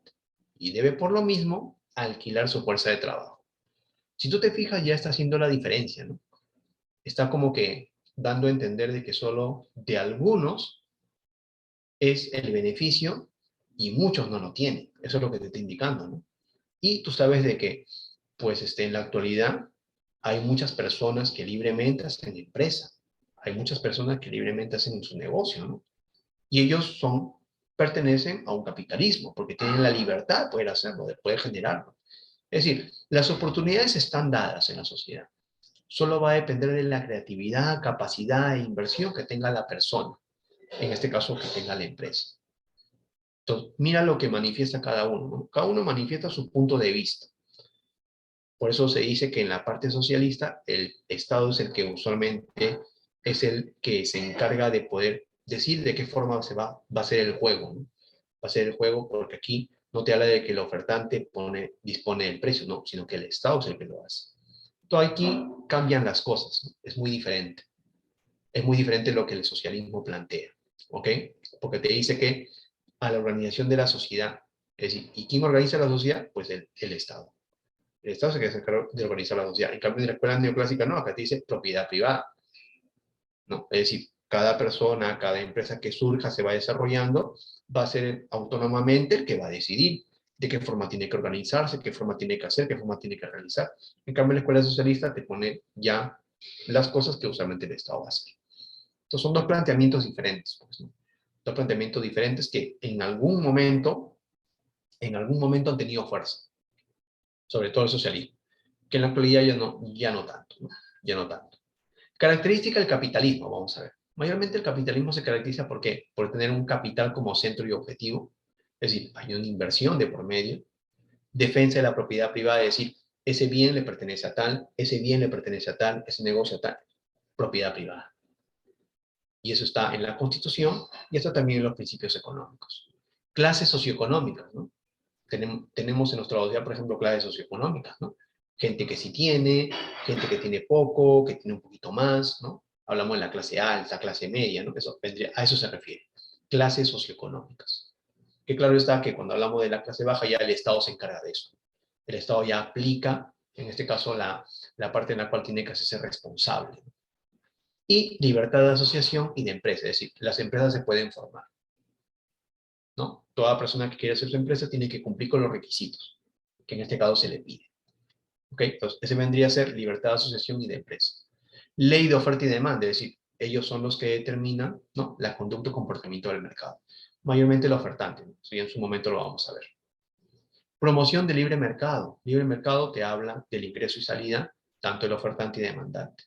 y debe por lo mismo alquilar su fuerza de trabajo. Si tú te fijas, ya está haciendo la diferencia, ¿no? Está como que dando a entender de que solo de algunos es el beneficio y muchos no lo tienen. Eso es lo que te está indicando, ¿no? Y tú sabes de que, pues, en la actualidad hay muchas personas que libremente hacen empresa. Hay muchas personas que libremente hacen su negocio, ¿no? Y ellos pertenecen a un capitalismo, porque tienen la libertad de poder hacerlo, de poder generarlo. Es decir, las oportunidades están dadas en la sociedad. Solo va a depender de la creatividad, capacidad e inversión que tenga la persona. En este caso, que tenga la empresa. Entonces, mira lo que manifiesta cada uno, ¿no? Cada uno manifiesta su punto de vista. Por eso se dice que en la parte socialista el Estado es el que usualmente es el que se encarga de poder decir de qué forma va a ser el juego, ¿no? Va a ser el juego porque aquí no te habla de que el ofertante dispone del precio, no, sino que el Estado es el que lo hace. Entonces aquí cambian las cosas, ¿no? Es muy diferente. Es muy diferente lo que el socialismo plantea, ¿ok? Porque te dice que a la organización de la sociedad, es decir, ¿y quién organiza la sociedad? Pues el Estado. El Estado se encarga de organizar la sociedad. En cambio, en la escuela neoclásica, no, acá te dice propiedad privada. ¿No? Es decir, cada persona, cada empresa que surja, se va desarrollando, va a ser autónomamente el que va a decidir de qué forma tiene que organizarse, qué forma tiene que hacer, qué forma tiene que realizar. En cambio, la escuela socialista te pone ya las cosas que usualmente el Estado va a hacer. Entonces, son dos planteamientos diferentes, pues, ¿no? Dos planteamientos diferentes que en algún momento han tenido fuerza, sobre todo el socialismo, que en la actualidad ya no tanto, ¿no? Ya no tanto. Característica del capitalismo, vamos a ver. Mayormente el capitalismo se caracteriza ¿por qué? Por tener un capital como centro y objetivo, es decir, hay una inversión de por medio, defensa de la propiedad privada, es decir, ese bien le pertenece a tal, ese bien le pertenece a tal, ese negocio a tal, propiedad privada. Y eso está en la Constitución y está también en los principios económicos. Clases socioeconómicas, ¿no? Tenemos en nuestra sociedad, por ejemplo, clases socioeconómicas, ¿no? Gente que sí tiene, gente que tiene poco, que tiene un poquito más, ¿no? Hablamos de la clase alta, clase media, ¿no? A eso se refiere. Clases socioeconómicas. Que claro está que cuando hablamos de la clase baja ya el Estado se encarga de eso. El Estado ya aplica, en este caso, la parte en la cual tiene que hacerse responsable. Y libertad de asociación y de empresa, es decir, las empresas se pueden formar, ¿no? Toda persona que quiere hacer su empresa tiene que cumplir con los requisitos, que en este caso se le pide. ¿Ok? Entonces, ese vendría a ser libertad de asociación y de empresa. Ley de oferta y demanda, es decir, ellos son los que determinan, ¿no?, la conducta y comportamiento del mercado. Mayormente el ofertante, ¿no? Sí, en su momento lo vamos a ver. Promoción de libre mercado. Libre mercado te habla del ingreso y salida, tanto el ofertante y demandante.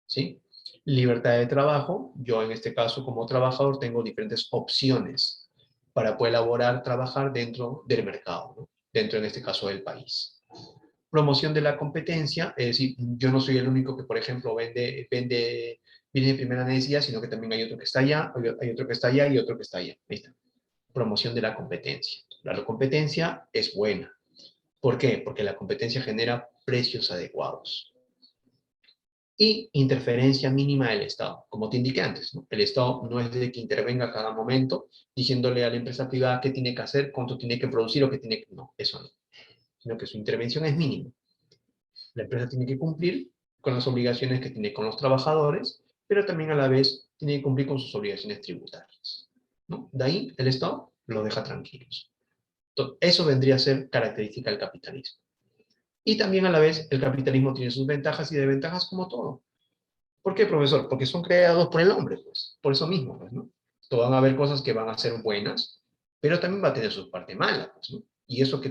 ¿Sí? Libertad de trabajo. Yo en este caso como trabajador tengo diferentes opciones para poder elaborar, trabajar dentro del mercado, ¿no? Dentro en este caso del país. Promoción de la competencia, es decir, yo no soy el único que, por ejemplo, vende bienes de primera necesidad, sino que también hay otro que está allá, hay otro que está allá y otro que está allá. Ahí está. Promoción de la competencia. La competencia es buena. ¿Por qué? Porque la competencia genera precios adecuados. Y interferencia mínima del Estado, como te indiqué antes, ¿no? El Estado no es de que intervenga a cada momento diciéndole a la empresa privada qué tiene que hacer, cuánto tiene que producir o qué tiene que... No, eso no. Sino que su intervención es mínima. La empresa tiene que cumplir con las obligaciones que tiene con los trabajadores, pero también a la vez tiene que cumplir con sus obligaciones tributarias, ¿no? De ahí el Estado los deja tranquilos. Entonces, eso vendría a ser característica del capitalismo. Y también a la vez el capitalismo tiene sus ventajas y desventajas como todo. ¿Por qué, profesor? Porque son creados por el hombre, pues. Por eso mismo, pues, ¿no? Todas van a haber cosas que van a ser buenas, pero también va a tener su parte mala, pues, ¿no? Y eso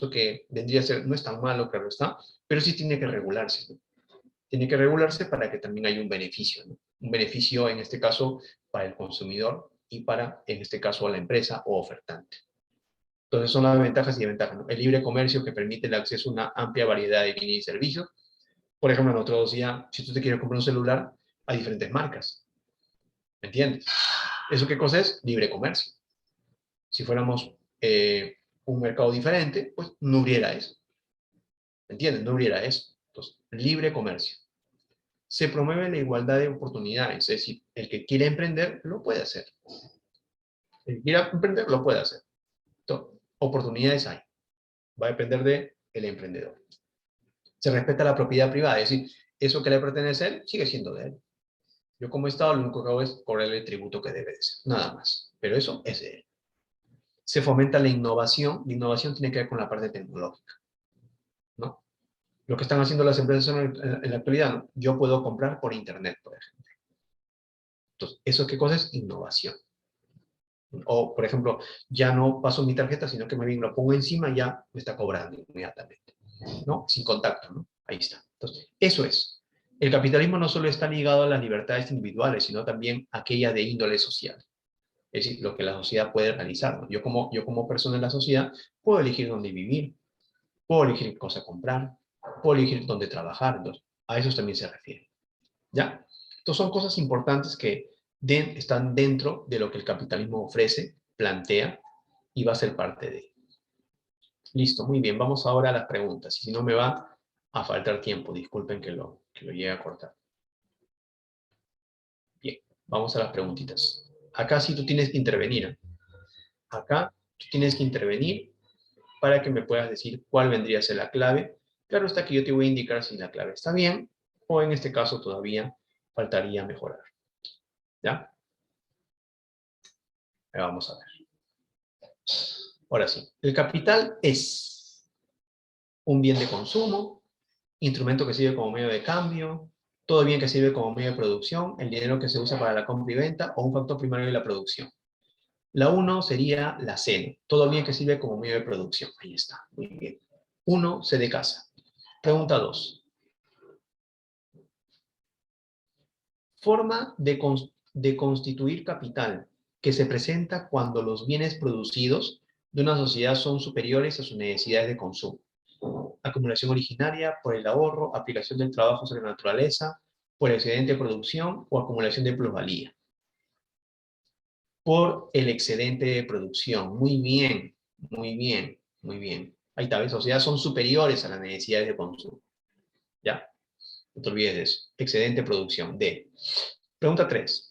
que vendría a ser, no es tan malo, claro está, pero sí tiene que regularse, ¿no? Tiene que regularse para que también haya un beneficio, ¿no? Un beneficio, en este caso, para el consumidor y para, en este caso, la empresa o ofertante. Entonces son las ventajas y desventajas, ¿no? El libre comercio que permite el acceso a una amplia variedad de bienes y servicios. Por ejemplo, en otro decía, si tú te quieres comprar un celular, hay diferentes marcas. ¿Me entiendes? ¿Eso qué cosa es? Libre comercio. Si fuéramos un mercado diferente, pues no hubiera eso. ¿Me entiendes? No hubiera eso. Entonces, libre comercio. Se promueve la igualdad de oportunidades, es decir, el que quiere emprender lo puede hacer. El que quiera emprender lo puede hacer. Entonces, oportunidades hay. Va a depender del emprendedor. Se respeta la propiedad privada, es decir, eso que le pertenece a él sigue siendo de él. Yo como Estado lo único que hago es cobrarle el tributo que debe de ser, nada más. Pero eso es de él. Se fomenta la innovación tiene que ver con la parte tecnológica, ¿no? Lo que están haciendo las empresas en la actualidad, ¿no? Yo puedo comprar por internet, por ejemplo. Entonces, ¿eso qué cosa es? Innovación. O, por ejemplo, ya no paso mi tarjeta, sino que me bien lo pongo encima y ya me está cobrando inmediatamente, ¿no? Sin contacto, ¿no? Ahí está. Entonces, eso es. El capitalismo no solo está ligado a las libertades individuales, sino también a aquella de índole social. Es decir, lo que la sociedad puede realizar, ¿no? Yo como persona en la sociedad puedo elegir dónde vivir, puedo elegir qué cosa comprar, puedo elegir dónde trabajar. Entonces, a eso también se refiere. ¿Ya? Entonces son cosas importantes que están dentro de lo que el capitalismo ofrece, plantea y va a ser parte de. Listo, muy bien. Vamos ahora a las preguntas. Y si no me va a faltar tiempo, disculpen que lo llegue a cortar. Bien, vamos a las preguntitas. Acá sí tú tienes que intervenir, ¿eh? Acá tú tienes que intervenir para que me puedas decir cuál vendría a ser la clave. Claro está que yo te voy a indicar si la clave está bien o en este caso todavía faltaría mejorar. ¿Ya? Vamos a ver. Ahora sí, el capital es un bien de consumo, instrumento que sirve como medio de cambio, todo bien que sirve como medio de producción, el dinero que se usa para la compra y venta o un factor primario de la producción. La 1 sería la C, todo bien que sirve como medio de producción. Ahí está, muy bien. 1, C de casa. Pregunta 2. Forma de constituir capital que se presenta cuando los bienes producidos de una sociedad son superiores a sus necesidades de consumo. Acumulación originaria por el ahorro, aplicación del trabajo sobre la naturaleza, por excedente de producción o acumulación de plusvalía. Por el excedente de producción. Muy bien, muy bien, muy bien. Ahí está, ¿ves? O sea, son superiores a las necesidades de consumo. ¿Ya? No te olvides de eso. Excedente de producción. D. Pregunta 3.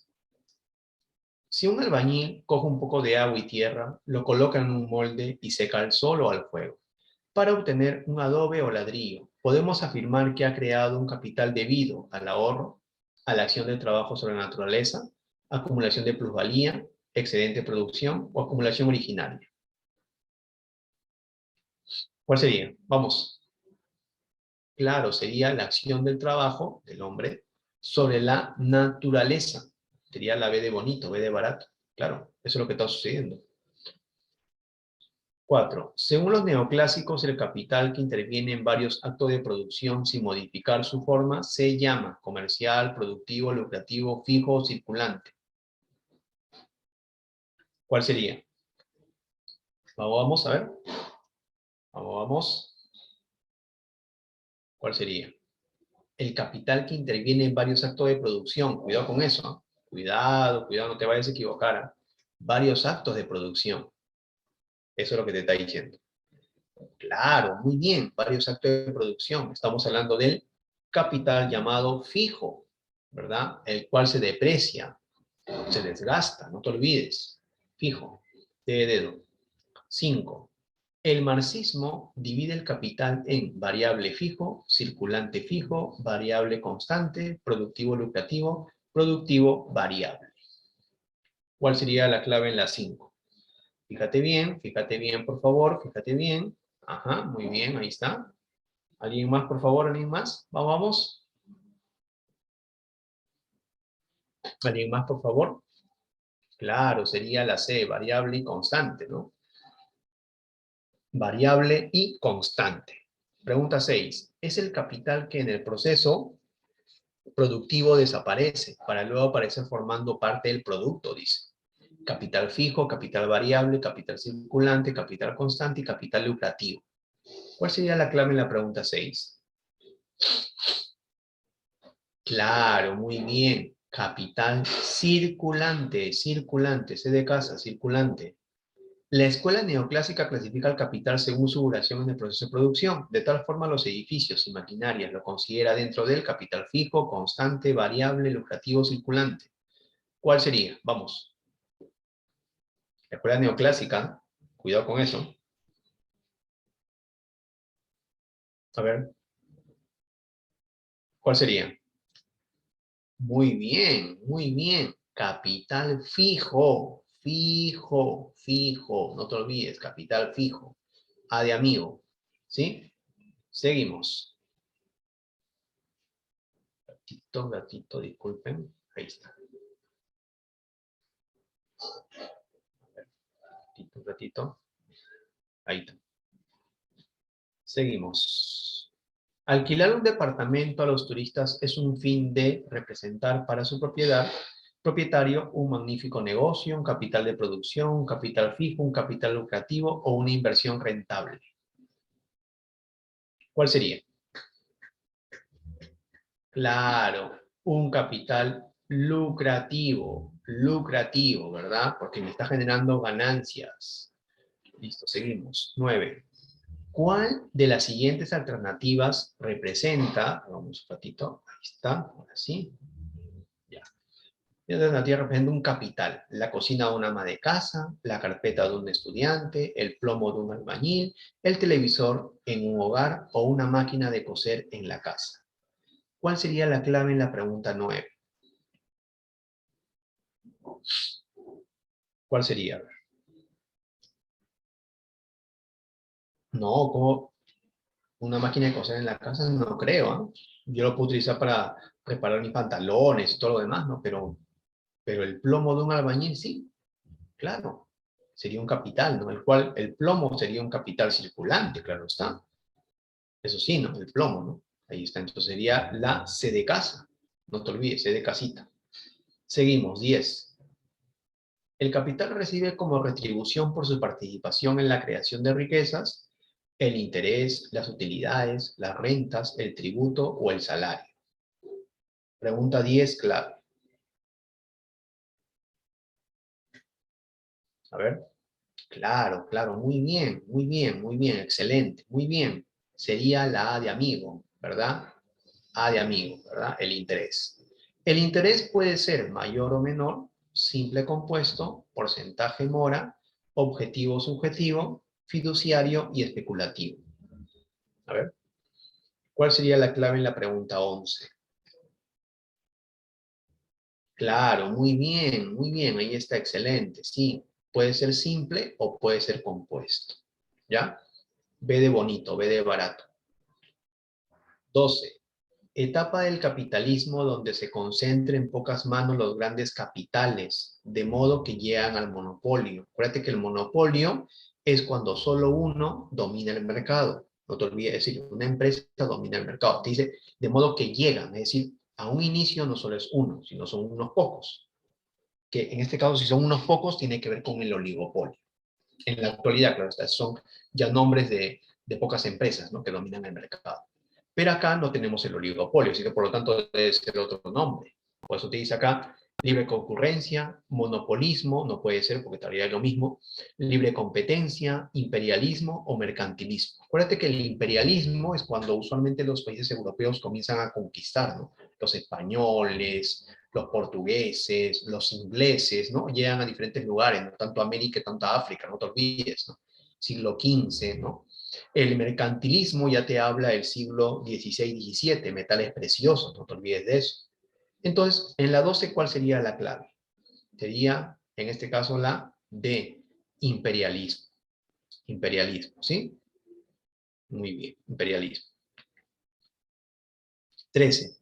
Si un albañil coge un poco de agua y tierra, lo coloca en un molde y seca al sol o al fuego, para obtener un adobe o ladrillo, podemos afirmar que ha creado un capital debido al ahorro, a la acción del trabajo sobre la naturaleza, acumulación de plusvalía, excedente de producción o acumulación originaria. ¿Cuál sería? Vamos. Claro, sería la acción del trabajo del hombre sobre la naturaleza. Sería la B de bonito, B de barato. Claro, eso es lo que está sucediendo. 4. Según los neoclásicos, el capital que interviene en varios actos de producción sin modificar su forma se llama comercial, productivo, lucrativo, fijo o circulante. ¿Cuál sería? Vamos a ver. Vamos. ¿Cuál sería? El capital que interviene en varios actos de producción. Cuidado con eso. ¿No? Cuidado, no te vayas a equivocar. ¿Eh? Varios actos de producción. Eso es lo que te está diciendo. Claro, muy bien, varios actos de producción. Estamos hablando del capital llamado fijo, ¿verdad? El cual se deprecia, se desgasta, no te olvides. Fijo, de dedo. 5. El marxismo divide el capital en variable fijo, circulante fijo, variable constante, productivo lucrativo, productivo variable. ¿Cuál sería la clave en la 5? Fíjate bien, por favor, fíjate bien. Ajá, muy bien, ahí está. ¿Alguien más, por favor? ¿Alguien más? Vamos. ¿Alguien más, por favor? Claro, sería la C, variable y constante, ¿no? Variable y constante. Pregunta 6. Es el capital que en el proceso productivo desaparece para luego aparecer formando parte del producto, dice. Capital fijo, capital variable, capital circulante, capital constante y capital lucrativo. ¿Cuál sería la clave en la pregunta 6? Claro, muy bien. Capital circulante, C de casa, circulante. La escuela neoclásica clasifica el capital según su duración en el proceso de producción. De tal forma, los edificios y maquinarias lo considera dentro del capital fijo, constante, variable, lucrativo, circulante. ¿Cuál sería? Vamos. La escuela neoclásica, cuidado con eso. A ver, ¿cuál sería? Muy bien, muy bien. Capital fijo, fijo. No te olvides, capital fijo. A de amigo. ¿Sí? Seguimos. Gatito, disculpen. Ahí está. Ratito. Ahí está. Seguimos. Alquilar un departamento a los turistas es un fin de representar para su propietario un magnífico negocio, un capital de producción, un capital fijo, un capital lucrativo o una inversión rentable. ¿Cuál sería? Claro, un capital lucrativo, ¿verdad? Porque me está generando ganancias. Listo, seguimos. 9. ¿Cuál de las siguientes alternativas representa, vamos un ratito, ahí está, ahora sí, ya. La alternativa representa un capital, la cocina de una ama de casa, la carpeta de un estudiante, el plomo de un albañil, el televisor en un hogar o una máquina de coser en la casa. ¿Cuál sería la clave en la pregunta 9? ¿Cuál sería? No, como una máquina de coser en la casa, no creo, ¿no? Yo lo puedo utilizar para preparar mis pantalones y todo lo demás, ¿no? Pero el plomo de un albañil, sí, claro, sería un capital, ¿no? El cual, el plomo sería un capital circulante, claro está. Eso sí, ¿no? El plomo, ¿no? Ahí está, entonces sería la C de casa. No te olvides, C de casita. Seguimos, 10. El capital recibe como retribución por su participación en la creación de riquezas el interés, las utilidades, las rentas, el tributo o el salario. Pregunta 10, clave. A ver. Claro, muy bien, excelente, muy bien. Sería la A de amigo, ¿verdad? A de amigo, ¿verdad? El interés. El interés puede ser mayor o menor, simple compuesto, porcentaje mora, objetivo subjetivo, fiduciario y especulativo. A ver, ¿cuál sería la clave en la pregunta 11? Claro, muy bien, ahí está, excelente. Sí, puede ser simple o puede ser compuesto, ¿ya? B de bonito, B de barato. 12. Etapa del capitalismo donde se concentren en pocas manos los grandes capitales, de modo que llegan al monopolio. Acuérdate que el monopolio es cuando solo uno domina el mercado. No te olvides, es decir, una empresa domina el mercado. Te dice, de modo que llegan, es decir, a un inicio no solo es uno, sino son unos pocos. Que en este caso, si son unos pocos, tiene que ver con el oligopolio. En la actualidad, claro, son ya nombres de pocas empresas, ¿no?, que dominan el mercado. Pero acá no tenemos el oligopolio, así que por lo tanto debe ser otro nombre. Por eso te dice acá libre concurrencia, monopolismo, no puede ser porque estaría lo mismo, libre competencia, imperialismo o mercantilismo. Acuérdate que el imperialismo es cuando usualmente los países europeos comienzan a conquistar, ¿no? Los españoles, los portugueses, los ingleses, ¿no? Llegan a diferentes lugares, ¿no? Tanto a América, tanto a África, no te olvides, ¿no? Siglo XV, ¿no? El mercantilismo ya te habla del siglo XVI-XVII, metales preciosos, no te olvides de eso. Entonces, en la 12, ¿cuál sería la clave? Sería, en este caso, la D, imperialismo. Imperialismo, ¿sí? Muy bien, imperialismo. 13.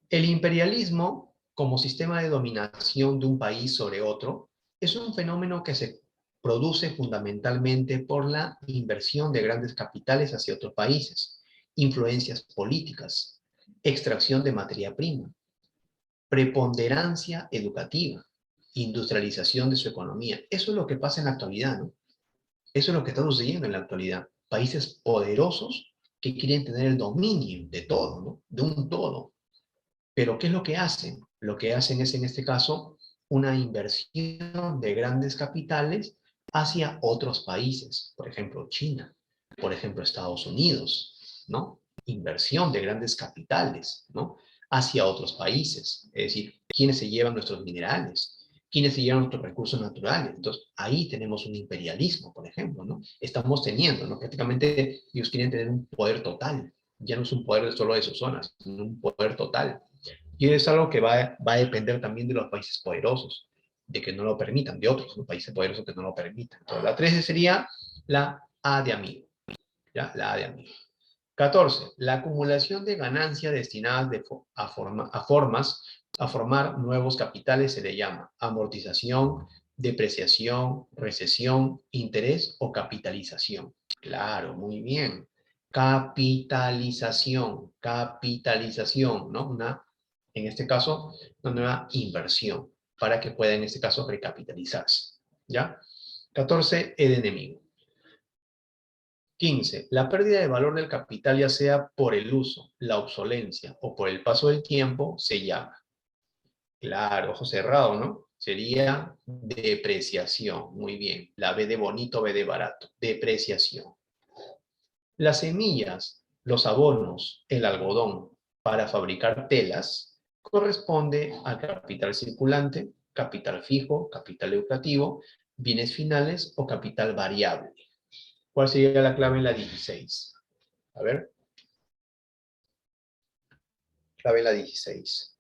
El imperialismo, como sistema de dominación de un país sobre otro, es un fenómeno que se produce fundamentalmente por la inversión de grandes capitales hacia otros países, influencias políticas, extracción de materia prima, preponderancia educativa, industrialización de su economía. Eso es lo que pasa en la actualidad, ¿no? Eso es lo que está sucediendo en la actualidad. Países poderosos que quieren tener el dominio de todo, ¿no? De un todo. Pero ¿qué es lo que hacen? Lo que hacen es, en este caso, una inversión de grandes capitales hacia otros países. Por ejemplo, China. Por ejemplo, Estados Unidos, ¿no? Inversión de grandes capitales, ¿no? Hacia otros países. Es decir, ¿quiénes se llevan nuestros minerales? ¿Quiénes se llevan nuestros recursos naturales? Entonces, ahí tenemos un imperialismo, por ejemplo, ¿no? Estamos teniendo, ¿no? Prácticamente ellos quieren tener un poder total. Ya no es un poder solo de sus zonas, sino un poder total. Y es algo que va a depender también de los países poderosos, de que no lo permitan, de otros los países poderosos que no lo permitan. Entonces, la 13 sería la A de amigo, ¿ya? La A de amigo. 14. La acumulación de ganancias destinadas a formar nuevos capitales se le llama amortización, depreciación, recesión, interés o capitalización. Claro, muy bien. Capitalización, ¿no? En este caso, una nueva inversión para que pueda, en este caso, recapitalizarse, ¿ya? 14, E de enemigo. 15. La pérdida de valor del capital, ya sea por el uso, la obsolencia o por el paso del tiempo, se llama. Claro, ojo cerrado, ¿no? Sería depreciación. Muy bien. La B de bonito, B de barato. Depreciación. Las semillas, los abonos, el algodón para fabricar telas corresponde al capital circulante, capital fijo, capital educativo, bienes finales o capital variable. ¿Cuál sería la clave en la 16? A ver, clave en la 16.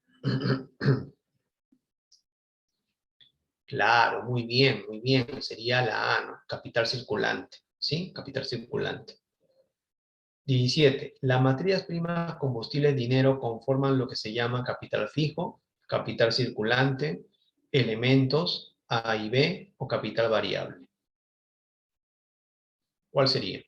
Claro, muy bien. Sería la A, ¿no? Capital circulante, ¿sí? Capital circulante. 17. Las materias primas, combustibles, dinero conforman lo que se llama capital fijo, capital circulante, elementos A y B o capital variable. ¿Cuál sería?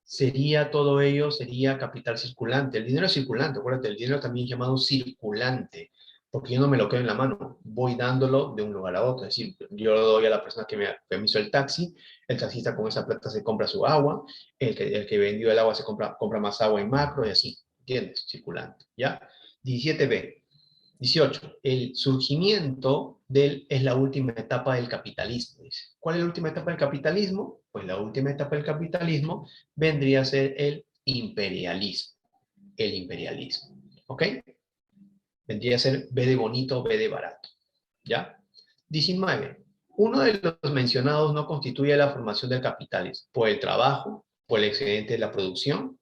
Sería todo ello, sería capital circulante. El dinero es circulante, acuérdate, el dinero también es llamado circulante, porque yo no me lo quedo en la mano, voy dándolo de un lugar a otro. Es decir, yo lo doy a la persona que me hizo el taxi, el taxista con esa plata se compra su agua, el que vendió el agua se compra más agua en macro y así, ¿entiendes? Circulante, ¿ya? 17b. 18. El surgimiento es la última etapa del capitalismo. Dice. ¿Cuál es la última etapa del capitalismo? Pues la última etapa del capitalismo vendría a ser el imperialismo. El imperialismo. ¿Ok? Vendría a ser B de bonito, B de barato. ¿Ya? 19. Uno de los mencionados no constituye la formación del capital por el trabajo, por el excedente de la producción,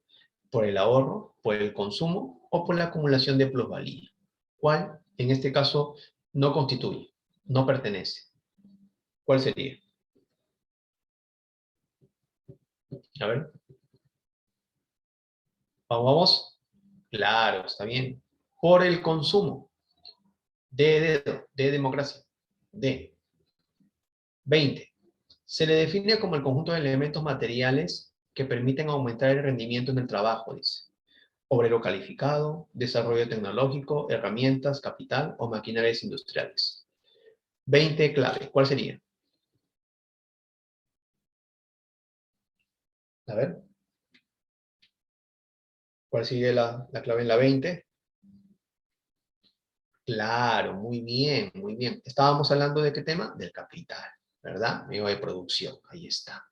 por el ahorro, por el consumo o por la acumulación de plusvalía. ¿Cuál, en este caso, no constituye, no pertenece? ¿Cuál sería? A ver, vamos, vamos. Claro, está bien. Por el consumo. De democracia. D. 20. Se le define como el conjunto de elementos materiales que permiten aumentar el rendimiento en el trabajo, dice. Obrero calificado, desarrollo tecnológico, herramientas, capital o maquinarias industriales. 20 clave. ¿Cuál sería? A ver. ¿Cuál sigue la clave en la 20? Claro, muy bien, muy bien. Estábamos hablando de qué tema? Del capital, ¿verdad? Medio de producción, ahí está.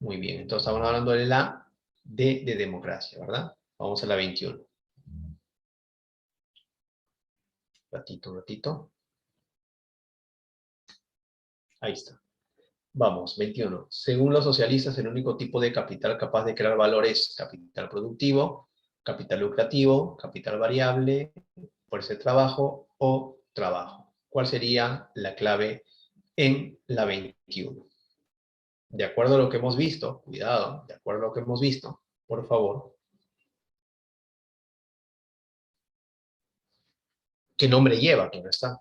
Muy bien, entonces estamos hablando de la D de democracia, ¿verdad? Vamos a la 21. Ratito, ratito. Ahí está. Vamos, 21. Según los socialistas, el único tipo de capital capaz de crear valor es capital productivo, capital lucrativo, capital variable, fuerza de trabajo o trabajo. ¿Cuál sería la clave en la 21? De acuerdo a lo que hemos visto, cuidado, de acuerdo a lo que hemos visto, por favor. ¿Qué nombre lleva? ¿Quién está?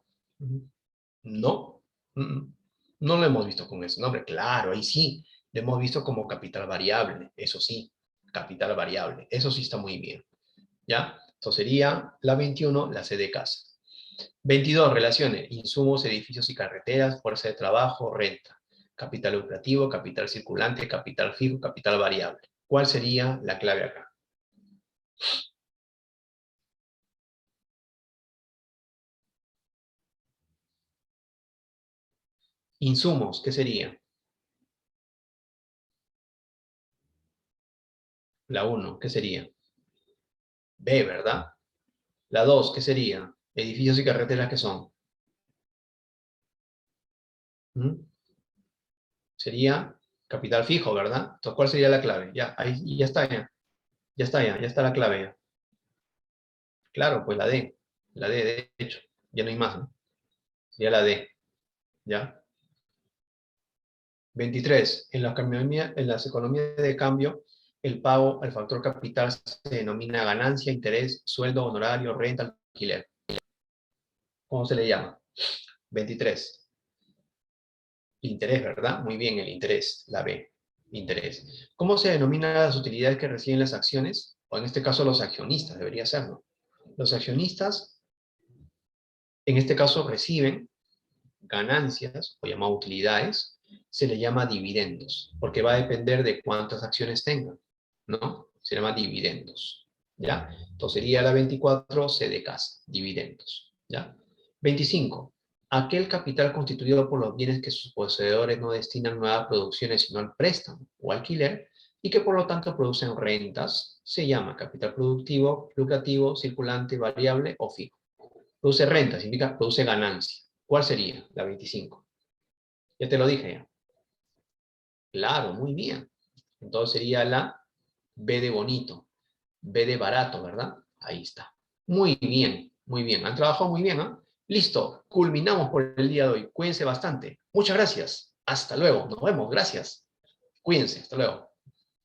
No, no lo hemos visto con ese nombre. Claro, ahí sí, lo hemos visto como capital variable, eso sí, capital variable, eso sí está muy bien. ¿Ya? Entonces sería la 21, la C de casa. 22, relaciones, insumos, edificios y carreteras, fuerza de trabajo, renta, capital lucrativo, capital circulante, capital fijo, capital variable. ¿Cuál sería la clave acá? Insumos, ¿qué sería? La 1, ¿qué sería? B, ¿verdad? La 2, ¿qué sería? Edificios y carreteras, ¿qué son? ¿Mm? Sería capital fijo, ¿verdad? Entonces, ¿cuál sería la clave? Ya, ahí ya está, ya está la clave. Ya. Claro, pues la D, de hecho, ya no hay más, ¿no? Sería la D, ¿ya? 23. En las economías de cambio, el pago al factor capital se denomina ganancia, interés, sueldo, honorario, renta, alquiler. ¿Cómo se le llama? 23. Interés, ¿verdad? Muy bien, el interés, la B, interés. ¿Cómo se denominan las utilidades que reciben las acciones? O en este caso los accionistas, debería serlo. Los accionistas, en este caso, reciben ganancias, o llamado utilidades, se le llama dividendos, porque va a depender de cuántas acciones tengan, ¿no? Se llama dividendos, ¿ya? Entonces sería la 24, C de casa, dividendos, ¿ya? 25. Aquel capital constituido por los bienes que sus poseedores no destinan a nuevas producciones, sino al préstamo o alquiler, y que por lo tanto producen rentas, se llama capital productivo, lucrativo, circulante, variable o fijo. Produce renta, significa produce ganancia. ¿Cuál sería? La 25. Ya te lo dije ya. Claro, muy bien. Entonces sería la B de bonito, B de barato, ¿verdad? Ahí está. Muy bien, muy bien. Han trabajado muy bien, ¿eh? Listo, culminamos por el día de hoy. Cuídense bastante. Muchas gracias. Hasta luego. Nos vemos. Gracias. Cuídense. Hasta luego.